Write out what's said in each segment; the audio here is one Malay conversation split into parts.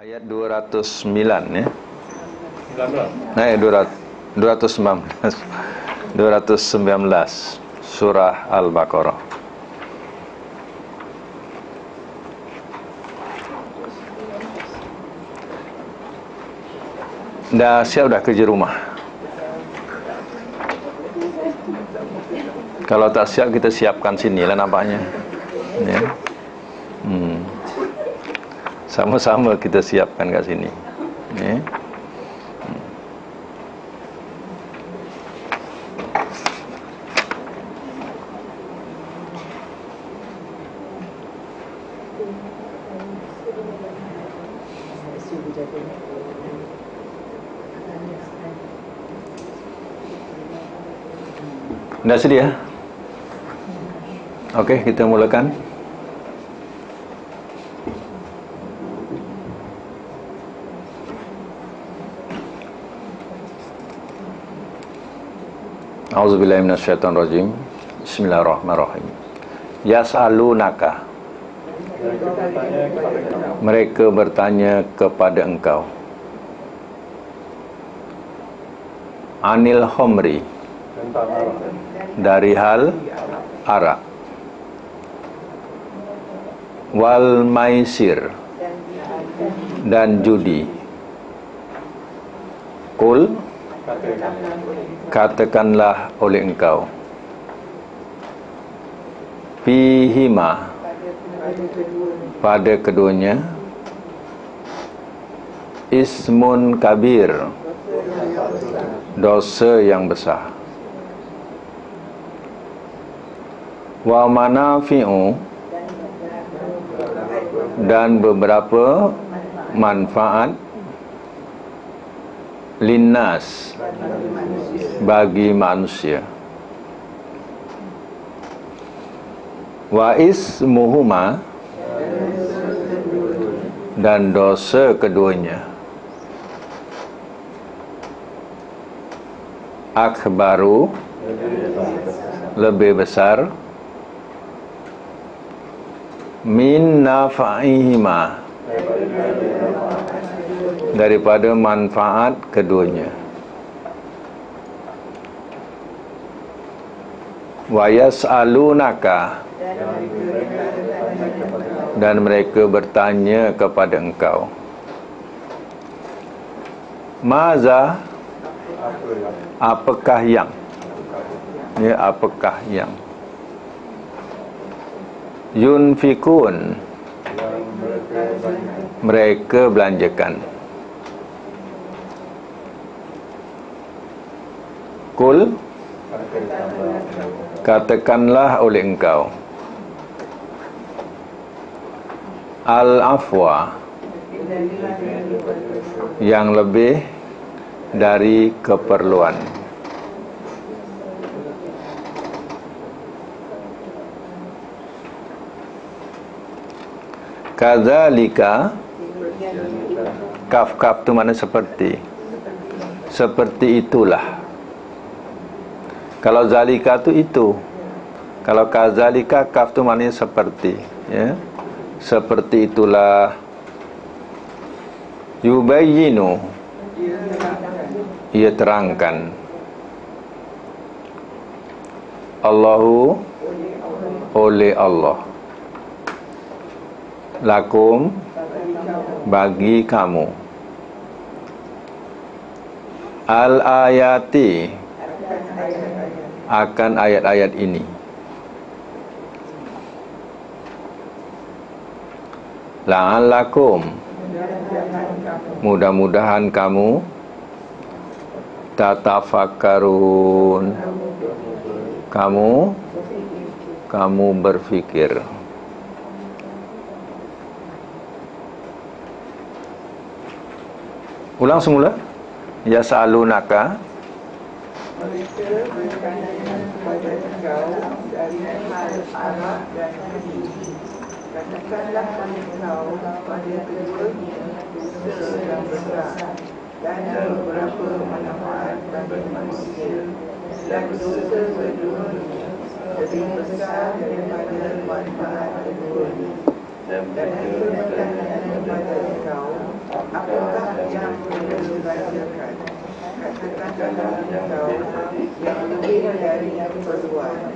Ayat 209 ya. 219. 219 surah Al-Baqarah. Dah siap dah kerja rumah. Kalau tak siap kita siapkan sinilah nampaknya. Ya. Sama-sama kita siapkan kat sini. Ya. Dah sedia? Okey, kita mulakan. A'udzubillahi minasyaitonirrajim. Bismillahirrahmanirrahim. Yas'alunaka. Mereka bertanya kepada engkau. Anil khomri. Dari hal arak. Wal maisir. Dan judi. Qul, katakanlah oleh engkau, fihima, pada keduanya, ismun kabir, dosa yang besar, wa manafi'u, dan beberapa manfaat, linnas, bagi manusia, wa ismuhuma, dan dosa keduanya, akbaru, lebih besar, min nafa'ihima, daripada manfaat keduanya. Wa yas'alunaka, dan mereka bertanya kepada engkau, maza, apakah yang, ya, apakah yang, yunfikun, mereka belanjakan. Qul, katakanlah oleh engkau, al-afwa, yang lebih dari keperluan. Kadzalika, kaf tu mana seperti itulah. Kalau zalika tu itu, kalau kadzalika kaf tu maknanya seperti, ya, seperti itulah. Yubayyinu, ia terangkan, Allahu, oleh Allah, lakum, bagi kamu, al-ayati, akan ayat-ayat ini, la'allakum, mudah-mudahan kamu, tatafakkarun, kamu berfikir. Ulang semula. Yas'alunaka, mereka bertanya kepada engkau dari hal arak dan judi. Katakanlah engkau pada keduanya dosa yang besar dan beberapa manfaat bagi manusia, dan dosa keduanya lebih besar daripada manfaat keduanya. Dan mereka bertanya kepada engkau apakah yang perlu dibacakan? Katakanlah engkau yang lebih dari keperluan.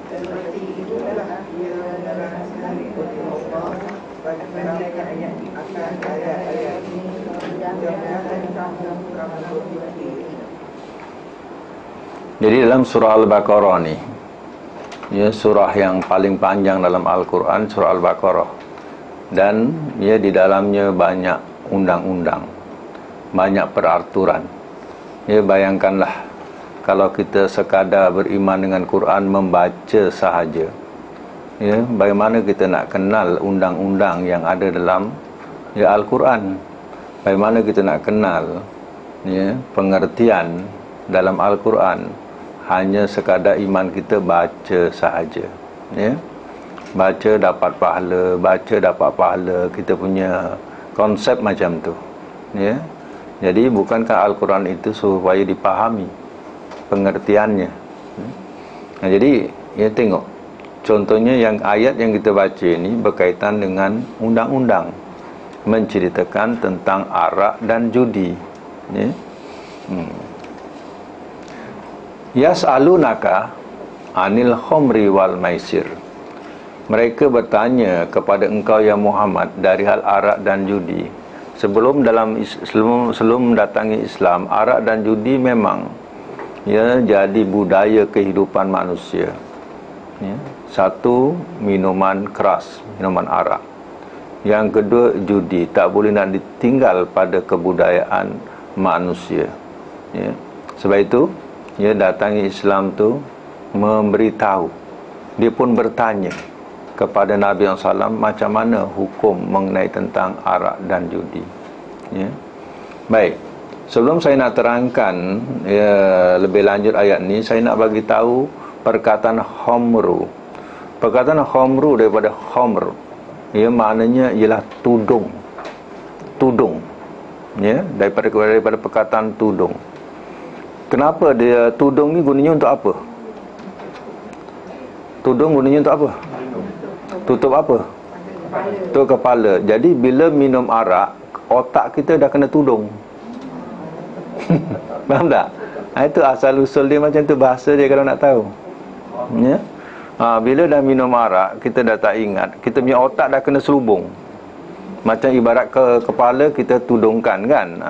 Seperti itulah ia menerangkan oleh Allah pada ayat akan ayat-ayat ini. Mudah-mudahan kamu berfikir. Jadi dalam surah Al-Baqarah ni, ya, surah yang paling panjang dalam Al-Quran, surah Al-Baqarah, dan ya, di dalamnya banyak undang-undang, banyak peraturan. Ya, bayangkanlah kalau kita sekadar beriman dengan Quran, membaca sahaja, ya, bagaimana kita nak kenal undang-undang yang ada dalam, ya, Al-Quran? Bagaimana kita nak kenal, ya, pengertian dalam Al-Quran? Hanya sekadar iman kita baca sahaja, ya. Baca dapat pahala, baca dapat pahala. Kita punya konsep macam tu, ya. Jadi bukankah Al-Quran itu supaya dipahami pengertiannya? Nah, jadi ya, tengok contohnya yang ayat yang kita baca ini berkaitan dengan undang-undang, menceritakan tentang arak dan judi, ya. Yas'alunaka anil khamri wal maisir. Mereka bertanya kepada engkau ya Muhammad dari hal arak dan judi. Sebelum mendatangi Islam, arak dan judi memang, ya, jadi budaya kehidupan manusia, ya. Satu, minuman keras, minuman arak. Yang kedua, judi. Tak boleh nak ditinggal pada kebudayaan manusia, ya. Sebab itu, ya, datangi Islam tu memberitahu. Dia pun bertanya kepada Nabi SAW macam mana hukum mengenai tentang arak dan judi, ya. Baik, sebelum saya nak terangkan, ya, lebih lanjut ayat ni, saya nak bagi tahu perkataan khamru. Perkataan khamru daripada khamr, ya, maknanya ialah tudung. Tudung, ya, daripada perkataan tudung. Kenapa dia tudung ni gunanya untuk apa? Tudung gunanya untuk apa? Tutup apa? Tutup kepala. Jadi bila minum arak, otak kita dah kena tudung. Faham tak? Itu asal usul dia macam tu, bahasa dia kalau nak tahu, ya. Bila dah minum arak, kita dah tak ingat, kita punya otak dah kena selubung. Macam ibarat kepala kita tudungkan, kan?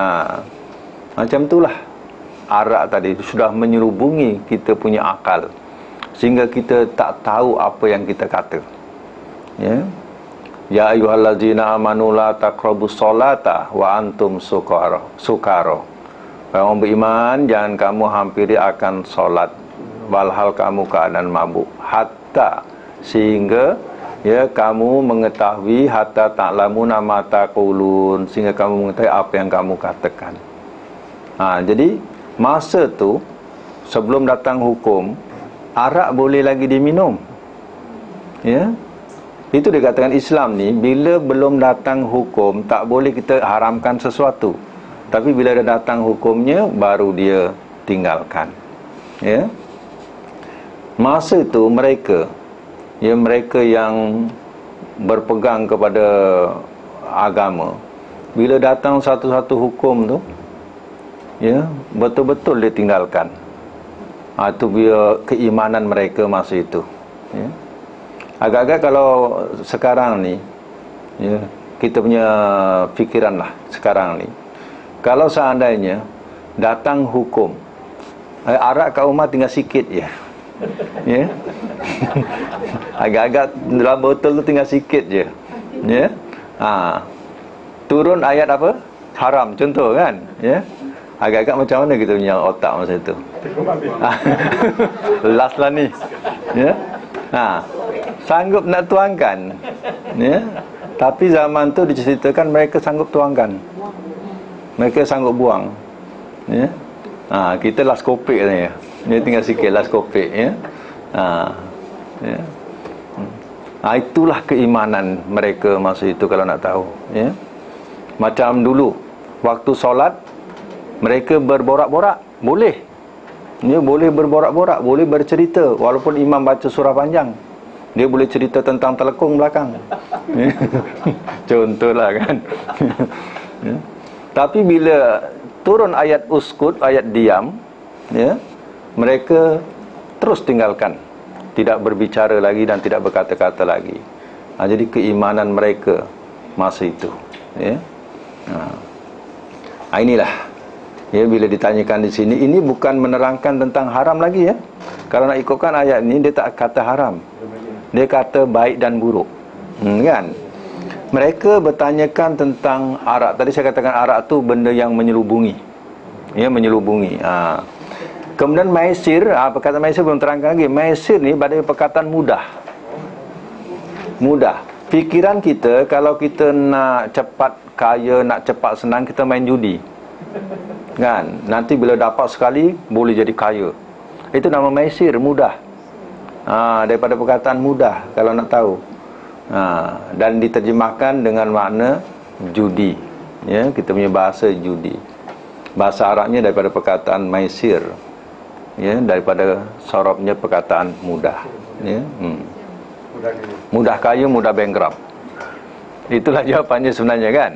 Macam itulah arak tadi sudah menyelubungi kita punya akal, sehingga kita tak tahu apa yang kita kata, ya. Ya ayyuhallazina amanu la taqrabus sholata wa antum sukara. Orang beriman, jangan kamu hampiri akan solat walhal kamu keadaan mabuk, hatta, sehingga, ya, kamu mengetahui, hatta ta'lamuna ma taqulun, sehingga kamu mengetahui apa yang kamu katakan. Jadi masa tu sebelum datang hukum, arak boleh lagi diminum, ya. Itu dikatakan Islam ni, bila belum datang hukum, tak boleh kita haramkan sesuatu. Tapi bila dah datang hukumnya, baru dia tinggalkan, ya. Masa itu mereka, ya, mereka yang berpegang kepada agama, bila datang satu-satu hukum tu, ya, betul-betul dia tinggalkan. Itu dia keimanan mereka masa itu, ya. Agak-agak kalau sekarang ni, ya, kita punya fikiran lah sekarang ni, kalau seandainya datang hukum arak kat rumah tinggal sikit je, ya. Agak-agak dalam botol tu tinggal sikit je, ya. Turun ayat apa? Haram, contoh, kan, ya. Agak-agak macam mana kita punya otak masa itu? Last lah ni, ya. Sanggup nak tuangkan, ya. Tapi zaman tu diceritakan mereka sanggup tuangkan, mereka sanggup buang, ya. Kita last kopek katanya, dia tinggal sikit last kopek, ya. Ya. Itulah keimanan mereka masa itu kalau nak tahu, ya. Macam dulu waktu solat, mereka berborak-borak, boleh, dia boleh berborak-borak, boleh bercerita, walaupun imam baca surah panjang, dia boleh cerita tentang telekung belakang. Contohlah, kan. Tapi bila turun ayat uskut, ayat diam, ya, mereka terus tinggalkan, tidak berbicara lagi dan tidak berkata-kata lagi. Jadi keimanan mereka masa itu, ya. Inilah, ya, bila ditanyakan di sini, ini bukan menerangkan tentang haram lagi, ya. Kalau nak ikutkan ayat ini, dia tak kata haram, dia kata baik dan buruk, kan? Mereka bertanyakan tentang arak. Tadi saya katakan arak tu benda yang menyelubungi, ya, menyelubungi. Kemudian maisir, perkataan maisir belum terangkan lagi. Maisir ni pada perkataan mudah. Mudah. Fikiran kita, kalau kita nak cepat kaya, nak cepat senang, kita main judi, kan? Nanti bila dapat sekali boleh jadi kaya. Itu nama maisir, mudah. Daripada perkataan mudah, kalau nak tahu. Dan diterjemahkan dengan makna judi, ya, kita punya bahasa judi. Bahasa Arabnya daripada perkataan maisir, ya, daripada sorobnya perkataan mudah, ya. Mudah kaya, mudah bankrupt. Itulah jawapannya sebenarnya, kan?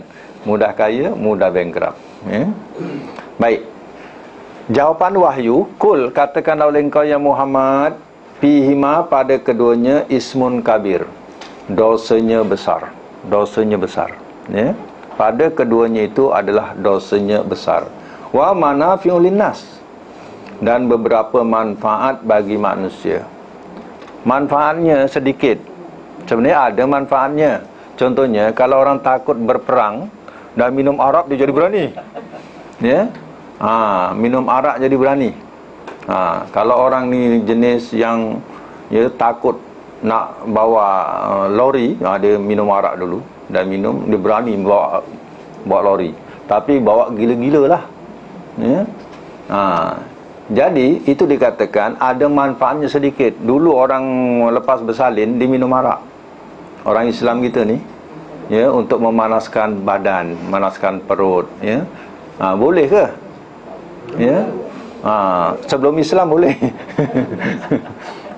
Mudah kaya, mudah bankrupt, ya. Baik. Jawapan wahyu, kul, katakanlah oleh engkau ya Muhammad, fihima, pada keduanya ismun kabir, dosanya besar. Dosanya besar, ya. Pada keduanya itu adalah dosanya besar. Wa manafi'un linnas, dan beberapa manfaat bagi manusia. Manfaatnya sedikit, sebenarnya ada manfaatnya. Contohnya, kalau orang takut berperang dan minum arak, dia jadi berani, ya. Minum arak jadi berani. Kalau orang ni jenis yang, ya, takut nak bawa lori, dia minum arak dulu, dan minum, dia berani bawa lori, tapi bawa gila-gila lah, ya. Jadi itu dikatakan ada manfaatnya sedikit. Dulu orang lepas bersalin, dia minum arak, orang Islam kita ni, ya, untuk memanaskan badan, memanaskan perut, ya. Boleh ke? Ya. Sebelum Islam boleh.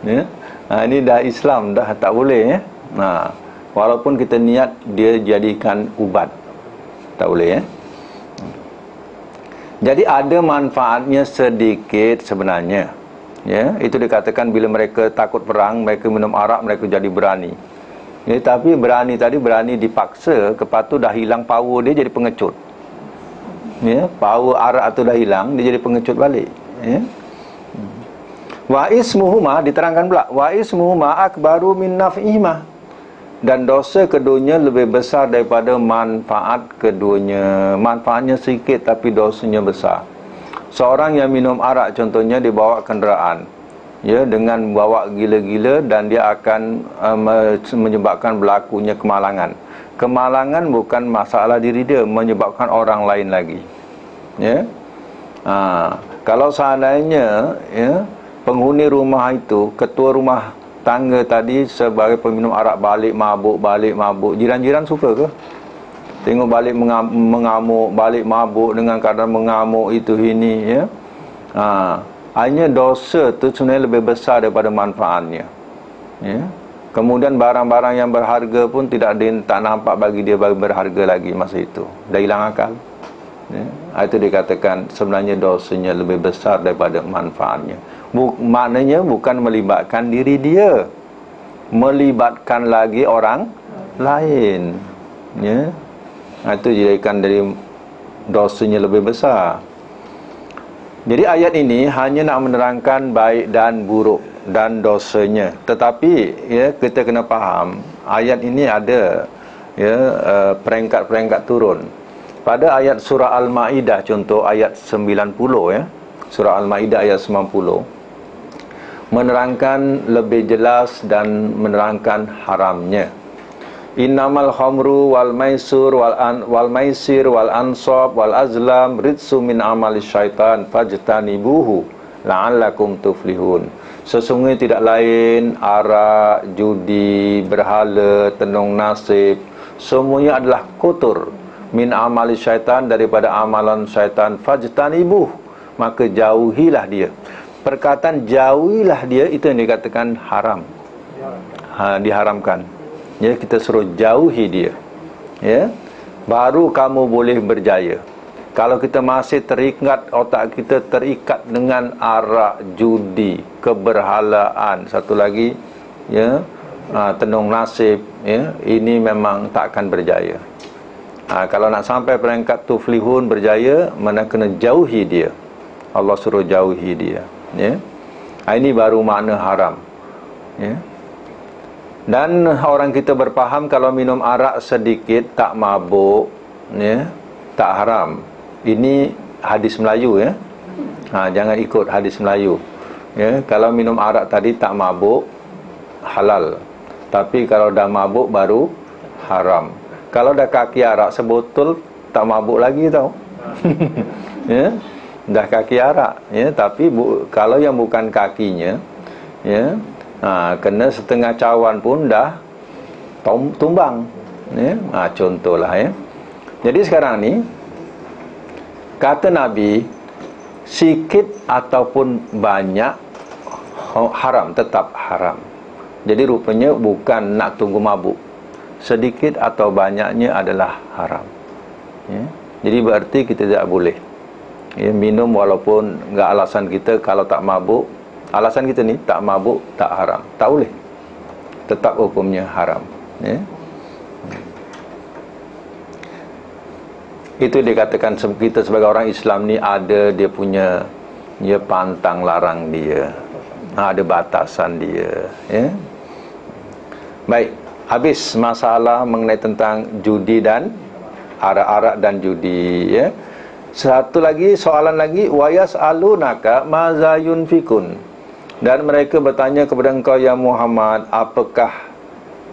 Ya. Ini dah Islam, dah tak boleh, ya. Walaupun kita niat dia jadikan ubat, tak boleh, ya. Jadi ada manfaatnya sedikit sebenarnya, ya. Itu dikatakan bila mereka takut perang, mereka minum arak, mereka jadi berani, ya. Tapi berani tadi, berani dipaksa, lepas tu dah hilang power dia, jadi pengecut, ya. Power arak tu dah hilang, dia jadi pengecut balik, ya. Wa ismuhuma, diterangkan pula, wa ismuhuma akbaru min naf'ihima, dan dosa keduanya lebih besar daripada manfaat keduanya. Manfaatnya sedikit tapi dosanya besar. Seorang yang minum arak contohnya, dibawa kenderaan, ya, dengan bawa gila-gila, dan dia akan menyebabkan berlakunya kemalangan. Kemalangan bukan masalah diri dia, menyebabkan orang lain lagi, ya. Kalau seandainya, ya, penghuni rumah itu, ketua rumah tangga tadi sebagai peminum arak, balik mabuk, jiran-jiran suka ke? Tengok balik mengamuk, balik mabuk dengan keadaan mengamuk itu ini, ya. Hanya dosa tu sebenarnya lebih besar daripada manfaatnya, ya. Kemudian barang-barang yang berharga pun tak nampak bagi dia berharga lagi masa itu, dah hilang akal, ya. Itu dikatakan sebenarnya dosanya lebih besar daripada manfaatnya. Maknanya bukan melibatkan diri dia, melibatkan lagi orang lain, ya. Itu jadikan dari dosanya lebih besar. Jadi ayat ini hanya nak menerangkan baik dan buruk dan dosanya. Tetapi, ya, kita kena faham ayat ini ada, ya, peringkat-peringkat turun. Pada ayat surah Al-Ma'idah, contoh ayat 90, ya, surah Al-Ma'idah ayat 90, menerangkan lebih jelas dan menerangkan haramnya. Innamal khamru wal maisur wal maisir wal ansab wal azlam ridsu min amali syaitan fajtanibuhu la'allakum tuflihun. Sesungguhnya tidak lain arak, judi, berhala, tenung nasib, semuanya adalah kotor, min amali syaitan, daripada amalan syaitan, fajtanibuh, maka jauhilah dia. Perkataan jauhilah dia, itu yang dikatakan haram, diharamkan, ya. Kita suruh jauhi dia, ya, baru kamu boleh berjaya. Kalau kita masih terikat, otak kita terikat dengan arak, judi, keberhalaan, satu lagi ya, tenung nasib, ya, ini memang tak akan berjaya. Kalau nak sampai peringkat tuflihun, berjaya, mana kena jauhi dia. Allah suruh jauhi dia, ya. Ini baru makna haram, ya. Dan orang kita berfaham kalau minum arak sedikit tak mabuk, ya, tak haram. Ini hadis Melayu, ya. Jangan ikut hadis Melayu, ya. Kalau minum arak tadi tak mabuk, halal. Tapi kalau dah mabuk baru haram. Kalau dah kaki arak sebotol, tak mabuk lagi tau. Ya, dah kaki arak, ya. Tapi kalau yang bukan kakinya, ya, kena setengah cawan pun dah tumbang, ya. Contohlah, ya. Jadi sekarang ni kata Nabi, sikit ataupun banyak haram, tetap haram. Jadi rupanya bukan nak tunggu mabuk, sedikit atau banyaknya adalah haram, ya. Jadi berarti kita tidak boleh, ya, minum walaupun enggak alasan kita kalau tak mabuk. Alasan kita ni tak mabuk, tak haram, tak boleh, tetap hukumnya haram, ya. Itu dikatakan kita sebagai orang Islam ni ada dia punya, ya, pantang larang dia, ada batasan dia, ya. Baik, habis masalah mengenai tentang judi dan arak-arak dan judi, ya. Satu lagi, soalan lagi, wayas alunaka maza yunfikun, dan mereka bertanya kepada engkau ya Muhammad, apakah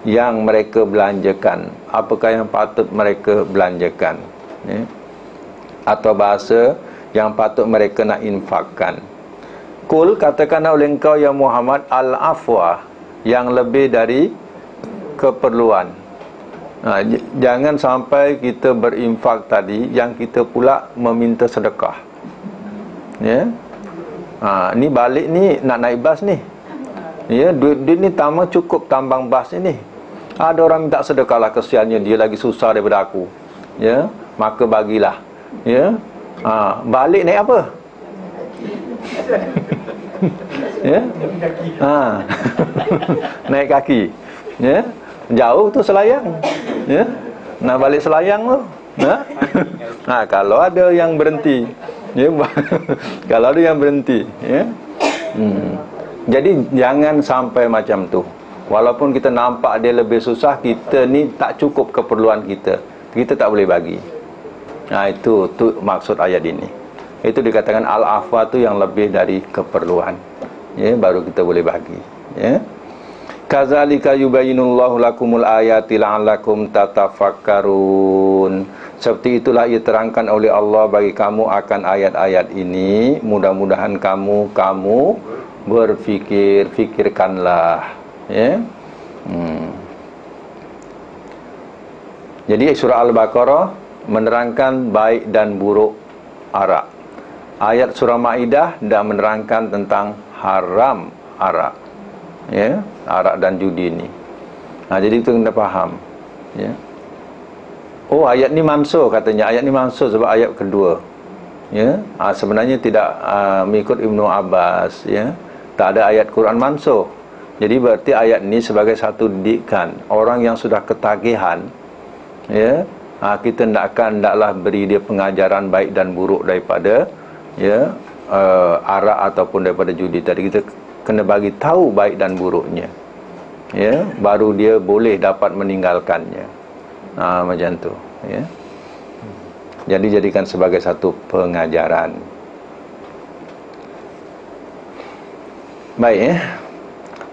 yang mereka belanjakan, apakah yang patut mereka belanjakan, ya? Atau bahasa yang patut mereka nak infakkan. Kul, katakanlah oleh engkau ya Muhammad, al-afwa, yang lebih dari keperluan. Jangan sampai kita berinfak tadi yang kita pula meminta sedekah, ya. Ni balik ni nak naik bas ni, ya, duit ni tambah cukup tambang bas ni. Ada orang minta sedekah lah, kesiannya dia lagi susah daripada aku, ya, maka bagilah, ya. Balik naik apa? Ya. Naik kaki, ya. Jauh tu Selayang, ya. Nak balik Selayang tu, ya. Kalau ada yang berhenti, ya. Kalau ada yang berhenti, ya. Jadi jangan sampai macam tu. Walaupun kita nampak dia lebih susah, kita ni tak cukup keperluan kita, kita tak boleh bagi. Itu maksud ayat ini. Itu dikatakan al-afwa tu yang lebih dari keperluan, ya, baru kita boleh bagi, ya. Kadzalika yubayyinullahu lakumul ayati la'allakum tatafakkarun. Seperti itulah ia terangkan oleh Allah bagi kamu akan ayat-ayat ini, mudah-mudahan kamu berfikir, fikirkanlah, ya. Jadi surah Al-Baqarah menerangkan baik dan buruk arak. Ayat surah Maidah dah menerangkan tentang haram arak, ya, arak dan judi ni. Jadi itu kena faham, ya. Oh, ayat ni mansuh katanya. Ayat ni mansuh sebab ayat kedua, ya. Sebenarnya tidak mengikut Ibnu Abbas, ya. Tak ada ayat Quran mansuh. Jadi berarti ayat ni sebagai satu didikan orang yang sudah ketagihan, ya. Kita hendaklah beri dia pengajaran baik dan buruk daripada, ya, arak ataupun daripada judi tadi. Kita kena bagi tahu baik dan buruknya, ya, baru dia boleh dapat meninggalkannya. Macam tu, ya. Jadi jadikan sebagai satu pengajaran. Baik, ya.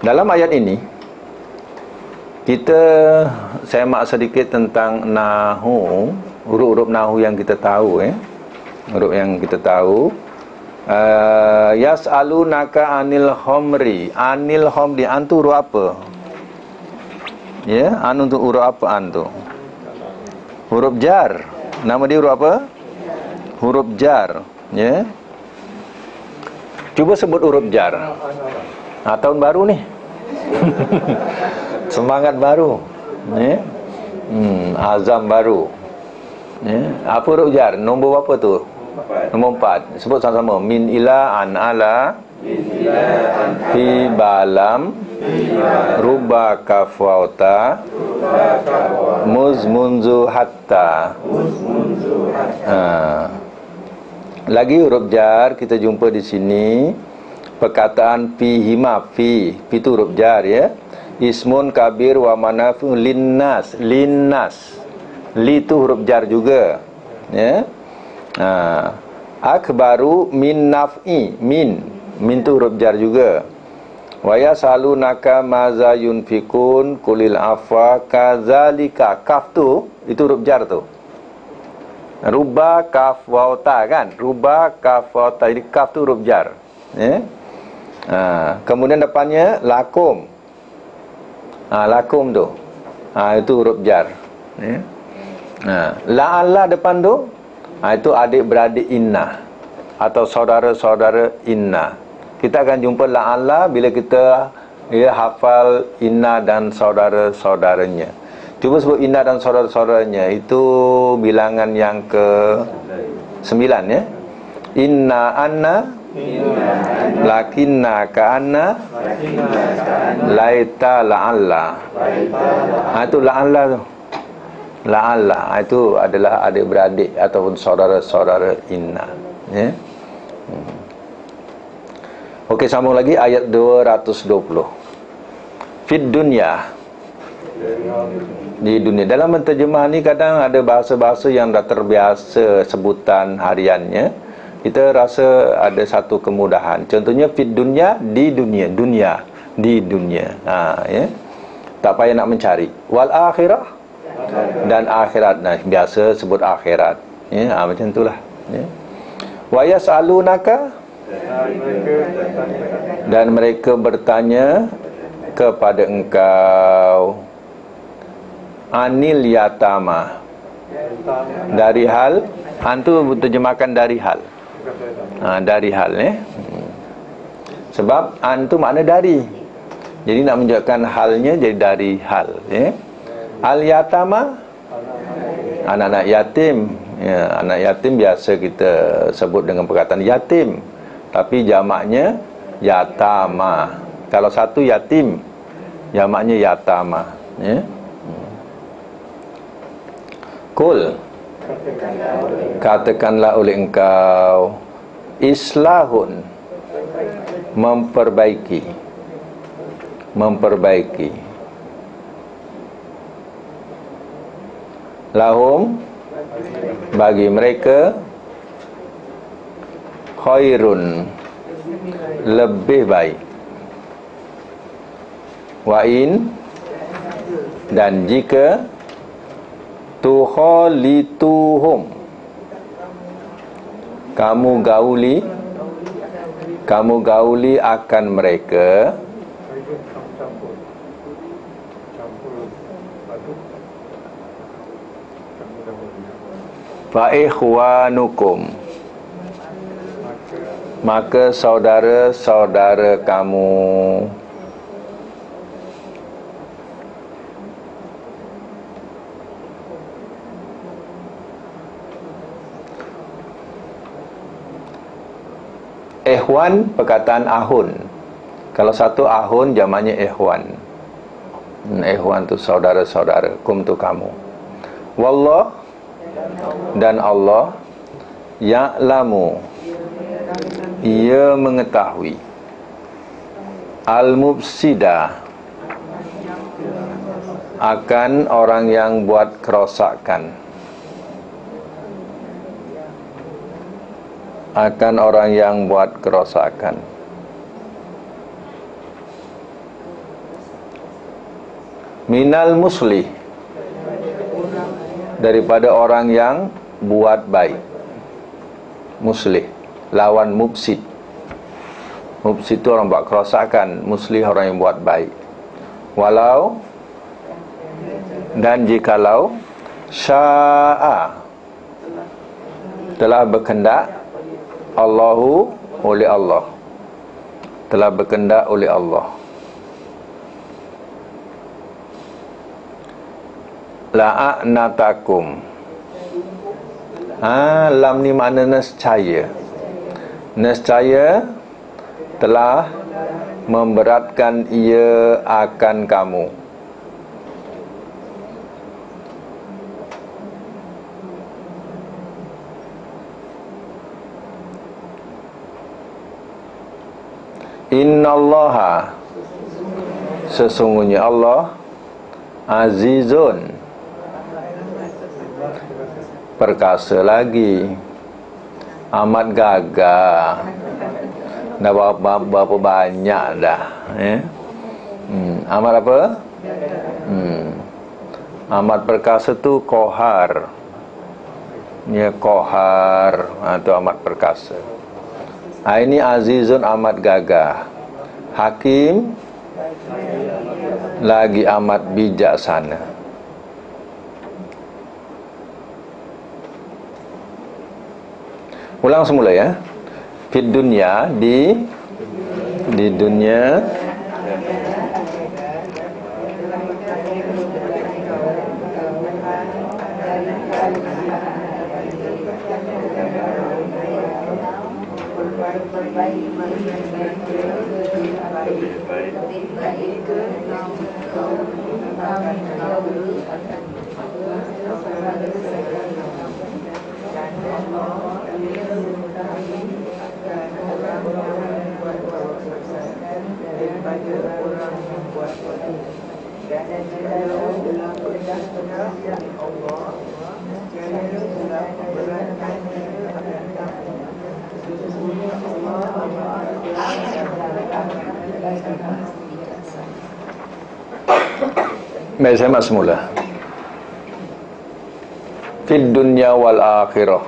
Dalam ayat ini kita semak sedikit tentang nahu, huruf-huruf nahu yang kita tahu, ya. Huruf yang kita tahu. Yas'alunaka anil khamri. Anil khamri, antu huruf apa? Ya, anu untuk huruf apa antu? Huruf jar. Nama dia huruf apa? Huruf jar, ya. Cuba sebut huruf jar. Tahun baru ni. Semangat baru, ya. Azam baru. Ya. Apa huruf jar? Nombor berapa tu? Nombor 4. Sebut sama-sama. Min ila an ala fi balam ruba kafauta muz munzu hatta. Lagi huruf jar kita jumpa di sini. Perkataan fihima, fi itu huruf jar, ya. Ismun kabir wa manafu linnas. Li itu huruf jar juga, ya. Akbaru min naf'i, min itu huruf jar juga. Wa yasalunaka maza yunfikun kulil afa kadzalika. Kaf tu itu huruf jar tu. Ruba kaf wauta kan, ruba kaf wauta, ini kaf tu huruf jar, ya. Kemudian depannya lakum. Lakum tu itu huruf jar, ya. La'alla depan tu itu adik-beradik inna atau saudara-saudara inna. Kita akan jumpa la'alla bila kita hafal inna dan saudara-saudaranya. Cuba sebut inna dan saudara-saudaranya. Itu bilangan yang ke-9, ya. Inna anna lakinna ka'anna laita la'alla. Itu la'alla tu. La'alla itu adalah adik-beradik ataupun saudara-saudara inna, ya. Okey, sambung lagi ayat 220. Fid dunya, di dunia. Dalam menterjemah ni kadang ada bahasa-bahasa yang dah terbiasa sebutan hariannya. Kita rasa ada satu kemudahan. Contohnya fid dunya, di dunia, di dunia. Ya. Tak payah nak mencari. Wal akhirah, dan akhirat. Nah, biasa sebut akhirat, ya. Macam itulah, ya. Wa yas'alunaka, dan mereka bertanya kepada engkau anil yatama, dari hal. Antu terjemahkan dari hal. Dari hal, ya. Sebab antu makna dari. Jadi nak menunjukkan halnya jadi dari hal, ya. Al-yatama, anak-anak yatim, ya. Anak yatim biasa kita sebut dengan perkataan yatim, tapi jamaknya yatama. Kalau satu yatim, jamaknya yatama, ya. Kul, katakanlah oleh engkau, islahun, memperbaiki, lahum, bagi mereka, khairun, lebih baik, wa'in, dan jika tukhalituhum, kamu gauli akan mereka, fa ikhwanukum, maka saudara-saudara kamu. Ikhwan, perkataan ahun. Kalau satu ahun, jamaknya ikhwan. Ikhwan tu saudara-saudara, kum tu kamu. Wallah, dan Allah, ya'lamu, ia mengetahui, al-mufsida, akan orang yang buat kerosakan, minal muslih, daripada orang yang buat baik. Muslih lawan mufsid. Mufsid itu orang buat kerosakan, muslih orang yang buat baik. Walau, dan jikalau, sya'a, telah berkehendak, Allahu, oleh Allah, telah berkehendak oleh Allah, la'anatakum, Lam ni makna nescaya. Nescaya telah memberatkan ia akan kamu. Innallaha, sesungguhnya Allah, azizun, perkasa lagi, amat gagah. Dah berapa banyak dah, amat apa? Amat perkasa tu kohar. Ya, kohar, tu amat perkasa. Ini azizun, amat gagah. Hakim, lagi amat bijaksana. Ulang semula ya. Fid dunya, di dunia, Baik, saya masuk semula. Fid dunya wal akhirah,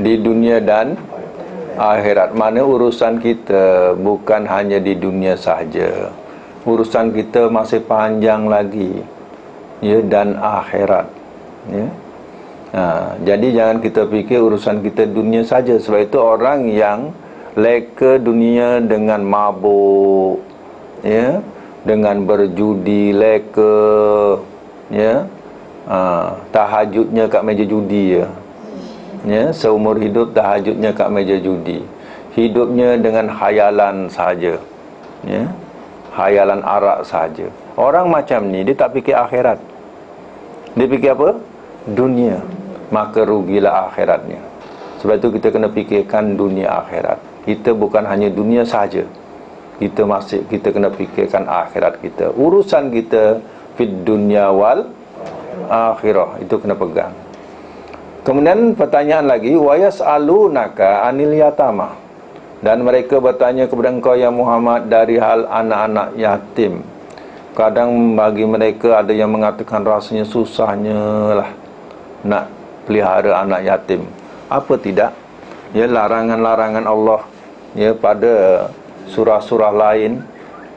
di dunia dan akhirat. Mana urusan kita bukan hanya di dunia sahaja, urusan kita masih panjang lagi, ya, dan akhirat, ya. Jadi jangan kita fikir urusan kita dunia saja. Sebab itu orang yang leka dunia dengan mabuk, ya, dengan berjudi, leka, ya, tahajudnya kat meja judi, ya, seumur hidup tahajudnya kat meja judi, hidupnya dengan khayalan saja, ya, khayalan arak saja. Orang macam ni dia tak fikir akhirat. Dia fikir apa? Dunia. Maka rugilah akhiratnya. Sebab itu kita kena fikirkan dunia akhirat. Kita bukan hanya dunia saja, kita kena fikirkan akhirat kita. Urusan kita fid dunya wal akhirah, itu kena pegang. Kemudian pertanyaan lagi, wa yas'alunaka anil yatama, dan mereka bertanya kepada engkau ya Muhammad dari hal anak-anak yatim. Kadang bagi mereka ada yang mengatakan rasanya susahnya lah nak pelihara anak yatim. Apa tidak? Ya, larangan-larangan Allah, ya, pada surah-surah lain,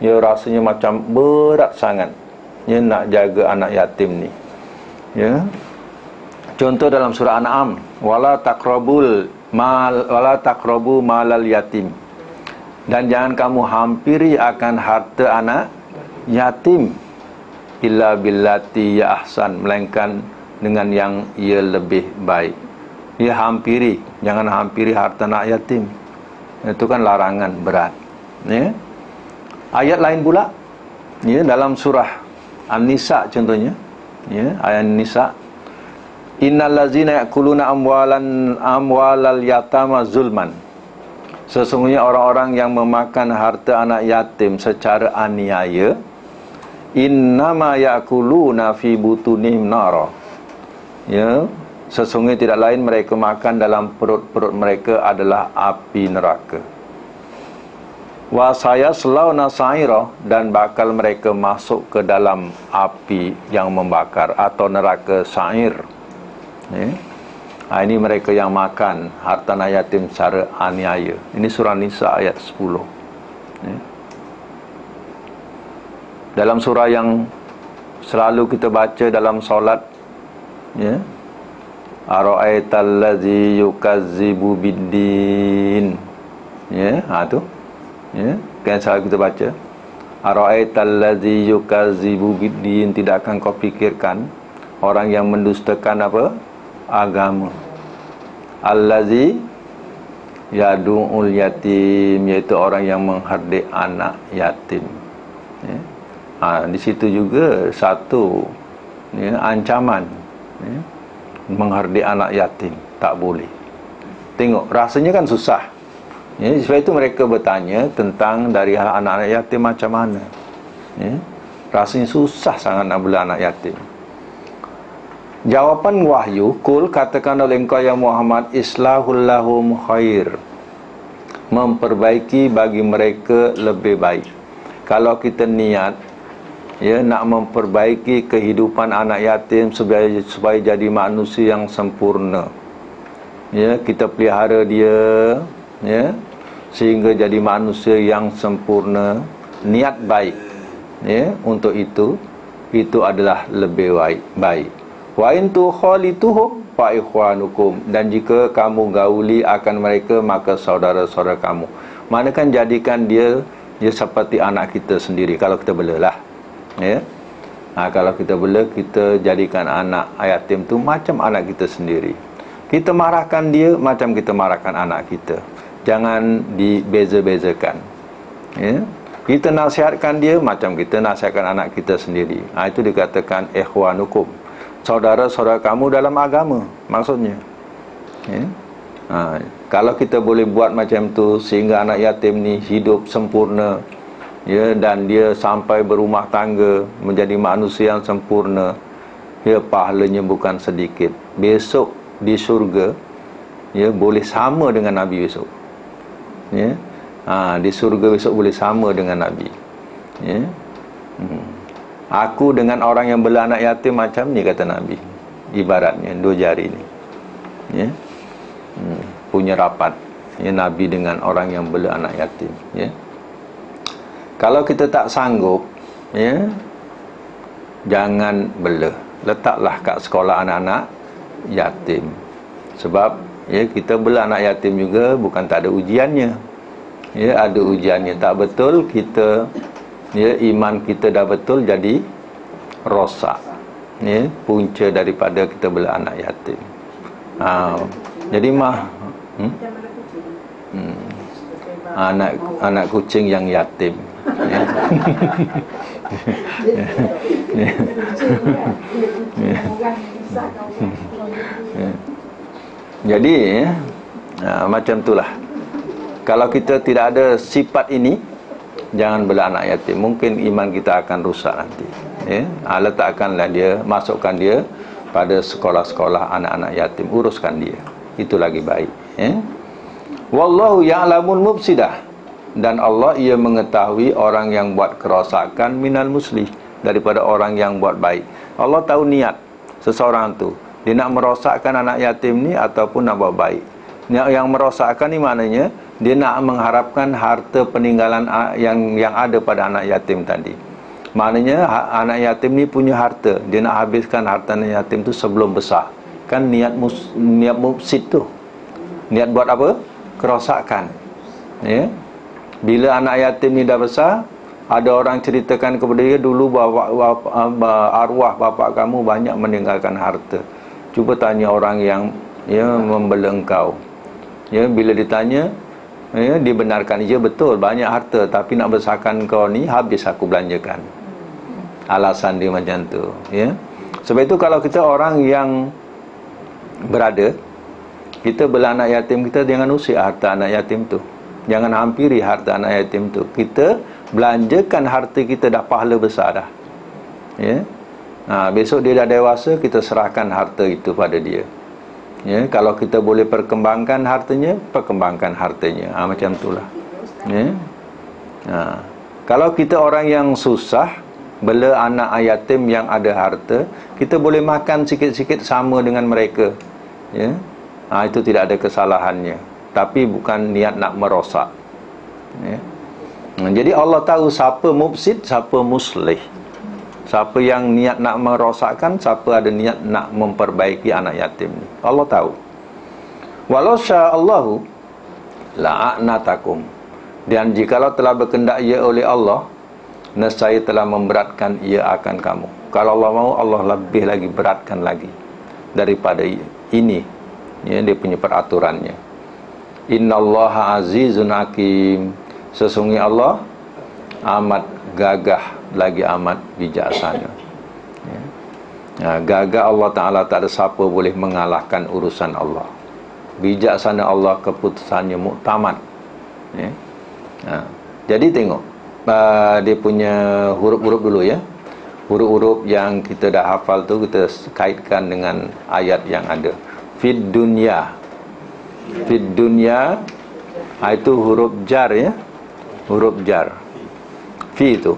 ya, rasanya macam berat sangat, ya, nak jaga anak yatim ni, ya. Contoh dalam surah An'am, wala taqrabu malal yatim, dan jangan kamu hampiri akan harta anak yatim, illa billati ya ahsan, melainkan dengan yang ia lebih baik. Dia hampiri, jangan hampiri harta anak yatim. Itu kan larangan berat, ya. Ayat lain pula, ya, dalam surah An-Nisa contohnya, ya, ayat An-Nisa, innal ladzina ya'kuluna amwalal yatama zulman, sesungguhnya orang-orang yang memakan harta anak yatim secara aniaya, innama ya'kuluna fi butunihim nara, ya, sesungguhnya tidak lain mereka makan dalam perut-perut mereka adalah api neraka. Wa sayaslawna sa'ira, dan bakal mereka masuk ke dalam api yang membakar atau neraka sa'ir, ya. Ini mereka yang makan harta anak yatim secara aniaya. Ini surah Nisa ayat 10, ya. Dalam surah yang selalu kita baca dalam solat, ya, ara'aital ladzi yukazzibu biddin, ya, tu, ya, kan selalu kita baca ara'aital ladzi yukazzibu biddin, tidak akan kau fikirkan orang yang mendustakan apa? Agama. allazi yadu'ul yatim, iaitu orang yang menghardik anak yatim. Ya. Di situ juga satu ancaman, menghardik anak yatim, tak boleh. Tengok, rasanya kan susah. Sebab itu mereka bertanya tentang dari anak-anak yatim macam mana. Rasanya susah sangat nak bela anak yatim. Jawapan wahyu, kul, katakan oleh engkau ya Muhammad, islahul lahum khair, memperbaiki bagi mereka lebih baik. Kalau kita niat nak memperbaiki kehidupan anak yatim supaya jadi manusia yang sempurna, kita pelihara dia, sehingga jadi manusia yang sempurna, niat baik, untuk itu adalah lebih baik. Wa in tukhalituhum fa ikhwanukum, dan jika kamu gauli akan mereka, maka saudara-saudara kamu. Manakan jadikan dia seperti anak kita sendiri kalau kita belalah. Kalau kita bela, kita jadikan anak yatim tu macam anak kita sendiri. Kita marahkan dia macam kita marahkan anak kita. Jangan dibeza-bezakan. Kita nasihatkan dia macam kita nasihatkan anak kita sendiri. Itu dikatakan ikhwanukum, saudara-saudara kamu dalam agama, maksudnya. Kalau kita boleh buat macam tu sehingga anak yatim ni hidup sempurna, dan dia sampai berumah tangga menjadi manusia yang sempurna, pahalanya bukan sedikit. Besok di syurga, boleh sama dengan Nabi besok. Di syurga besok boleh sama dengan Nabi. Aku dengan orang yang bela anak yatim macam ni, kata Nabi. Ibaratnya dua jari ni, punya rapat, Nabi dengan orang yang bela anak yatim. Kalau kita tak sanggup, jangan bela. Letaklah kat sekolah anak-anak yatim. Sebab kita bela anak yatim juga bukan tak ada ujiannya. Ada ujiannya. Tak betul kita, iman kita dah betul jadi rosak. Punca daripada kita bela anak yatim. Jadi anak kucing yang yatim. Jadi macam itulah. Kalau kita tidak ada sifat ini, jangan bela anak yatim. Mungkin iman kita akan rusak nanti. Letakkanlah dia, masukkan dia pada sekolah-sekolah anak-anak yatim, uruskan dia. Itu lagi baik. Wallahu ya'lamul mufsidah, dan Allah ia mengetahui orang yang buat kerosakan minal muslih, daripada orang yang buat baik. Allah tahu niat seseorang tu, dia nak merosakkan anak yatim ni ataupun nak buat baik. Yang merosakkan ni maknanya dia nak mengharapkan harta peninggalan yang ada pada anak yatim tadi. Maknanya anak yatim ni punya harta, dia nak habiskan harta anak yatim tu sebelum besar. Kan niat mufsid tu. Niat buat apa? Kerosakan. Bila anak yatim ni dah besar, ada orang ceritakan kepada dia, dulu arwah bapa kamu banyak meninggalkan harta. Cuba tanya orang yang membela engkau. Bila ditanya, dibenarkan, ya betul banyak harta, tapi nak besarkan kau ni habis aku belanjakan. Alasan dia macam tu. Sebab itu kalau kita orang yang berada, kita bela anak yatim kita, jangan usik harta anak yatim tu. Jangan hampiri harta anak yatim tu. Kita belanjakan harta kita, dah pahala besar dah. Besok dia dah dewasa, kita serahkan harta itu pada dia. Kalau kita boleh perkembangkan hartanya, perkembangkan hartanya. Macam itulah. Kalau kita orang yang susah, bela anak yatim yang ada harta, kita boleh makan sikit-sikit sama dengan mereka. Itu tidak ada kesalahannya. Tapi bukan niat nak merosak. Jadi Allah tahu siapa mufsid, siapa muslih. Siapa yang niat nak merosakkan, siapa ada niat nak memperbaiki anak yatim. Allah tahu. Walau sya'allahu la'anatakum, dan jikalau telah berkehendak ia oleh Allah, nescaya telah memberatkan ia akan kamu. Kalau Allah mau, Allah lebih lagi beratkan lagi daripada ini. Ya, dia punya peraturannya. Innallaha azizun hakim. Sesungguhnya Allah amat gagah lagi amat bijaksana. Ya. Nah, gagah Allah Ta'ala, tak ada siapa boleh mengalahkan urusan Allah. Bijaksana Allah, keputusannya muktamad. Ya. Nah, jadi tengok dia punya huruf-huruf dulu ya. Huruf-huruf yang kita dah hafal tu kita kaitkan dengan ayat yang ada. Fid dunya. Fid dunya, itu huruf jar ya. Huruf jar. Fi itu.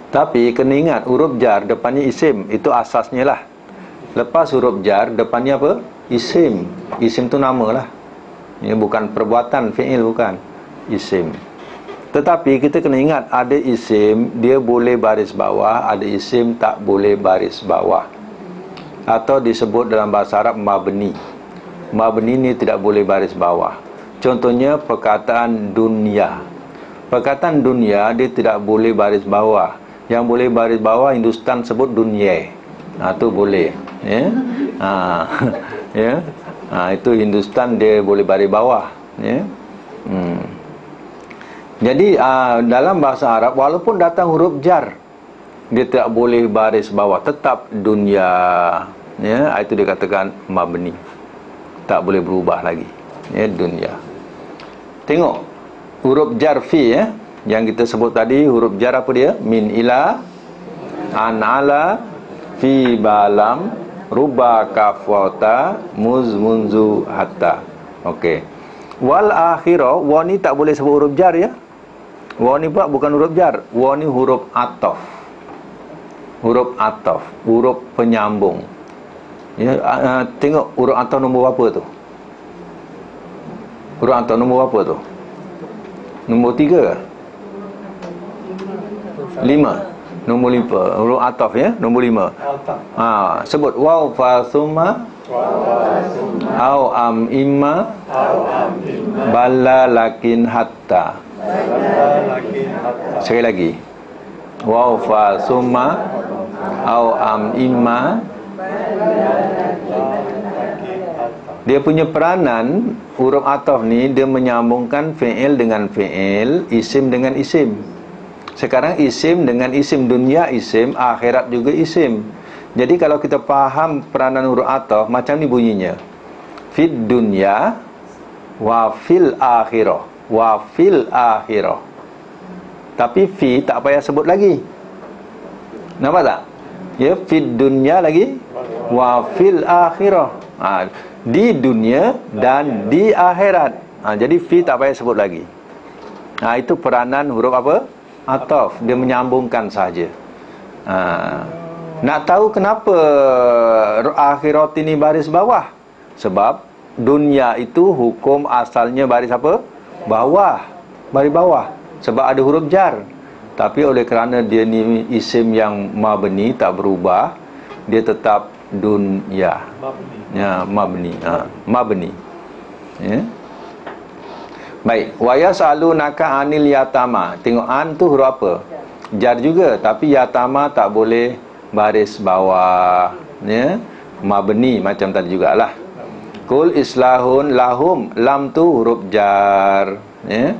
Tapi kena ingat huruf jar depannya isim, itu asasnya lah. Lepas huruf jar depannya apa? Isim. Isim tu nama lah. Ini bukan perbuatan, fi'il bukan. Isim. Tetapi kita kena ingat, ada isim dia boleh baris bawah, ada isim tak boleh baris bawah. Atau disebut dalam bahasa Arab mabni. Mabni ni tidak boleh baris bawah. Contohnya perkataan dunia. Perkataan dunia dia tidak boleh baris bawah. Yang boleh baris bawah Hindustan sebut dunia. Tu boleh. Ya. Ya. Itu Hindustan dia boleh baris bawah. Ya. Jadi dalam bahasa Arab walaupun datang huruf jar, dia tidak boleh baris bawah, tetap dunia. Ya, itu dikatakan mabni. Tak boleh berubah lagi. Ya, dunia. Tengok huruf jar fi ya, yang kita sebut tadi huruf jar apa dia? Min ila, an ala, fi balam, ruba kafwata, muz munzu hatta. Okey. Wal akhirah, wa ni tak boleh sebut huruf jar ya. Wa ni pula bukan huruf jar. Wa ni huruf ataf. Huruf ataf, huruf penyambung. Ya, tengok huruf ataf nombor berapa tu? Huruf ataf nombor berapa tu? Nombor 3 ke? 5. Nombor 5. Huruf ataf ya, nombor 5. Sebut waw fa summa au am imma balla lakin hatta. Sekali lagi. Waw fa summa au am imma. Dia punya peranan huruf ataf ni, dia menyambungkan fi'il dengan fi'il, isim dengan isim. Sekarang isim dengan isim, dunia isim, akhirat juga isim. Jadi kalau kita faham peranan huruf ataf, macam ni bunyinya. Fid dunya wa fil akhirah. Wa fil akhirah. Tapi fi tak payah sebut lagi. Nampak tak? Ya, fid dunya lagi, wa fil akhirah. Di dunia dan di akhirat. Jadi fi tak payah sebut lagi. Itu peranan huruf apa? Ataf. Dia menyambungkan saja. Nak tahu kenapa akhirat ini baris bawah? Sebab dunia itu hukum asalnya baris apa? Bawah. Baris bawah. Sebab ada huruf jar. Tapi oleh kerana dia ni isim yang mabni, tak berubah, dia tetap dunya. Ya, mabni. Mabni. Ya. Baik, wa yasalunaka anil yatama. Tengok an tu huruf apa? Jar juga, tapi yatama tak boleh baris bawah. Ya. Mabni macam tadi jugalah. Kul islahun lahum, lam tu huruf jar. Ya.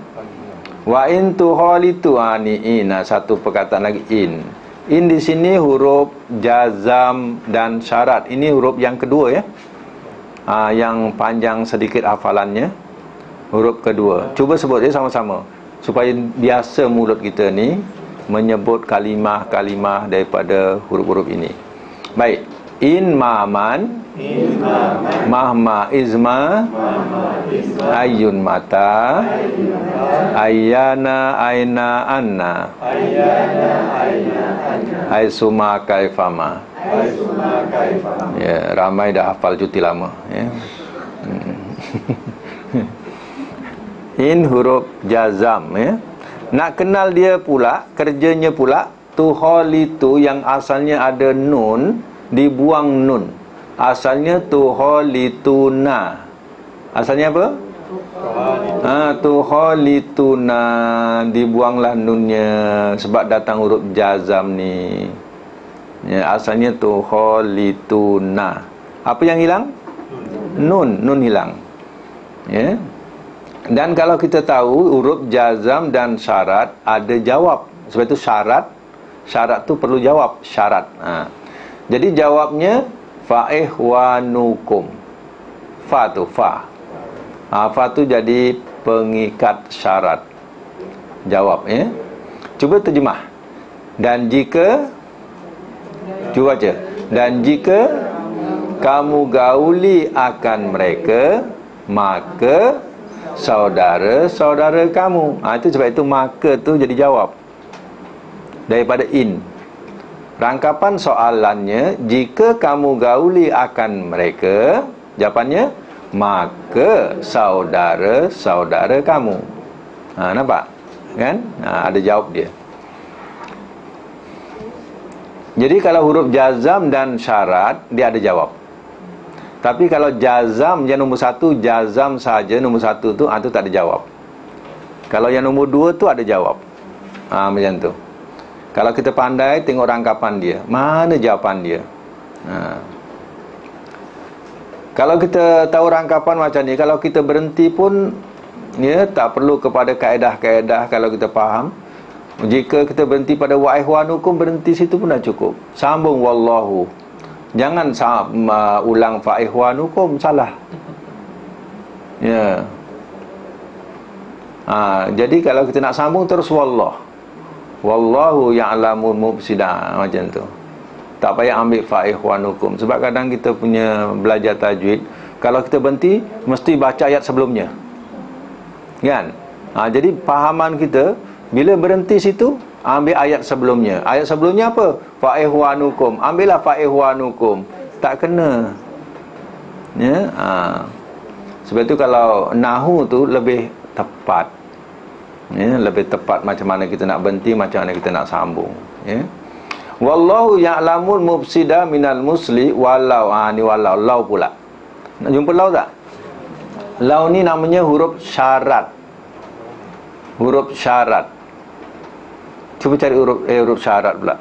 Wa in tuhalitu aniina, satu perkataan lagi in. In di sini huruf jazam dan syarat. Ini huruf yang kedua ya. Yang panjang sedikit hafalannya. Huruf kedua. Cuba sebut dia sama-sama supaya biasa mulut kita ni menyebut kalimah-kalimah daripada huruf-huruf ini. Baik. In maman, mahma izma, ayun mata, ayana aina anna, aisuma kaifama. Ya, ramai dah hafal cuti lama ya. In huruf jazam ya. Nak kenal dia pula, kerjanya pula tuhalitu yang asalnya ada nun, dibuang nun. Asalnya tuhalituna. Asalnya apa? Tuhalituna, dibuanglah nunnya sebab datang huruf jazam ni. Ya, asalnya tuhalituna. Apa yang hilang? Nun hilang. Ya. Dan kalau kita tahu huruf jazam dan syarat ada jawab. Sebab itu syarat tu perlu jawab, syarat. Jadi jawabnya fa ihwanukum. Fa tu fa. Fa tu jadi pengikat syarat. Jawab, ya. Cuba terjemah. Dan jika, cuba baca. Dan jika kamu gauli akan mereka, maka saudara-saudara kamu. Itu sebab itu maka tu jadi jawab daripada in. Rangkapan soalannya, jika kamu gauli akan mereka, jawapannya maka saudara-saudara kamu. Nampak? Kan? Ada jawab dia. Jadi kalau huruf jazam dan syarat, dia ada jawab. Tapi kalau jazam yang nombor 1, jazam saja nombor 1 tu, tu tak ada jawab. Kalau yang nombor 2 tu ada jawab. Macam tu. Kalau kita pandai tengok rangkapan dia, mana jawapan dia. Kalau kita tahu rangkapan macam ni, kalau kita berhenti pun, ya, tak perlu kepada kaedah-kaedah. Kalau kita faham, jika kita berhenti pada wa ihwanukum, berhenti situ pun dah cukup. Sambung wallahu. Jangan ulang fa ihwanukum, salah. Ya. Jadi kalau kita nak sambung terus wallahu ya'lamul mufsida, macam tu. Tak payah ambil fa ihwanukum. Sebab kadang kita punya belajar tajwid, kalau kita berhenti mesti baca ayat sebelumnya. Kan? Jadi fahaman kita, bila berhenti situ, ambil ayat sebelumnya. Ayat sebelumnya apa? Fa ihwanukum. Ambillah fa ihwanukum. Tak kena. Ya. Sebab itu kalau nahu tu lebih tepat. Ya, lebih tepat macam mana kita nak berhenti, macam mana kita nak sambung. Ya. Wallahu ya'lamul mufsida minal musli walau. Ni walau, lau pula. Nak jumpa lau tak? Lau ni namanya huruf syarat. Huruf syarat. Cuba cari huruf syarat pula.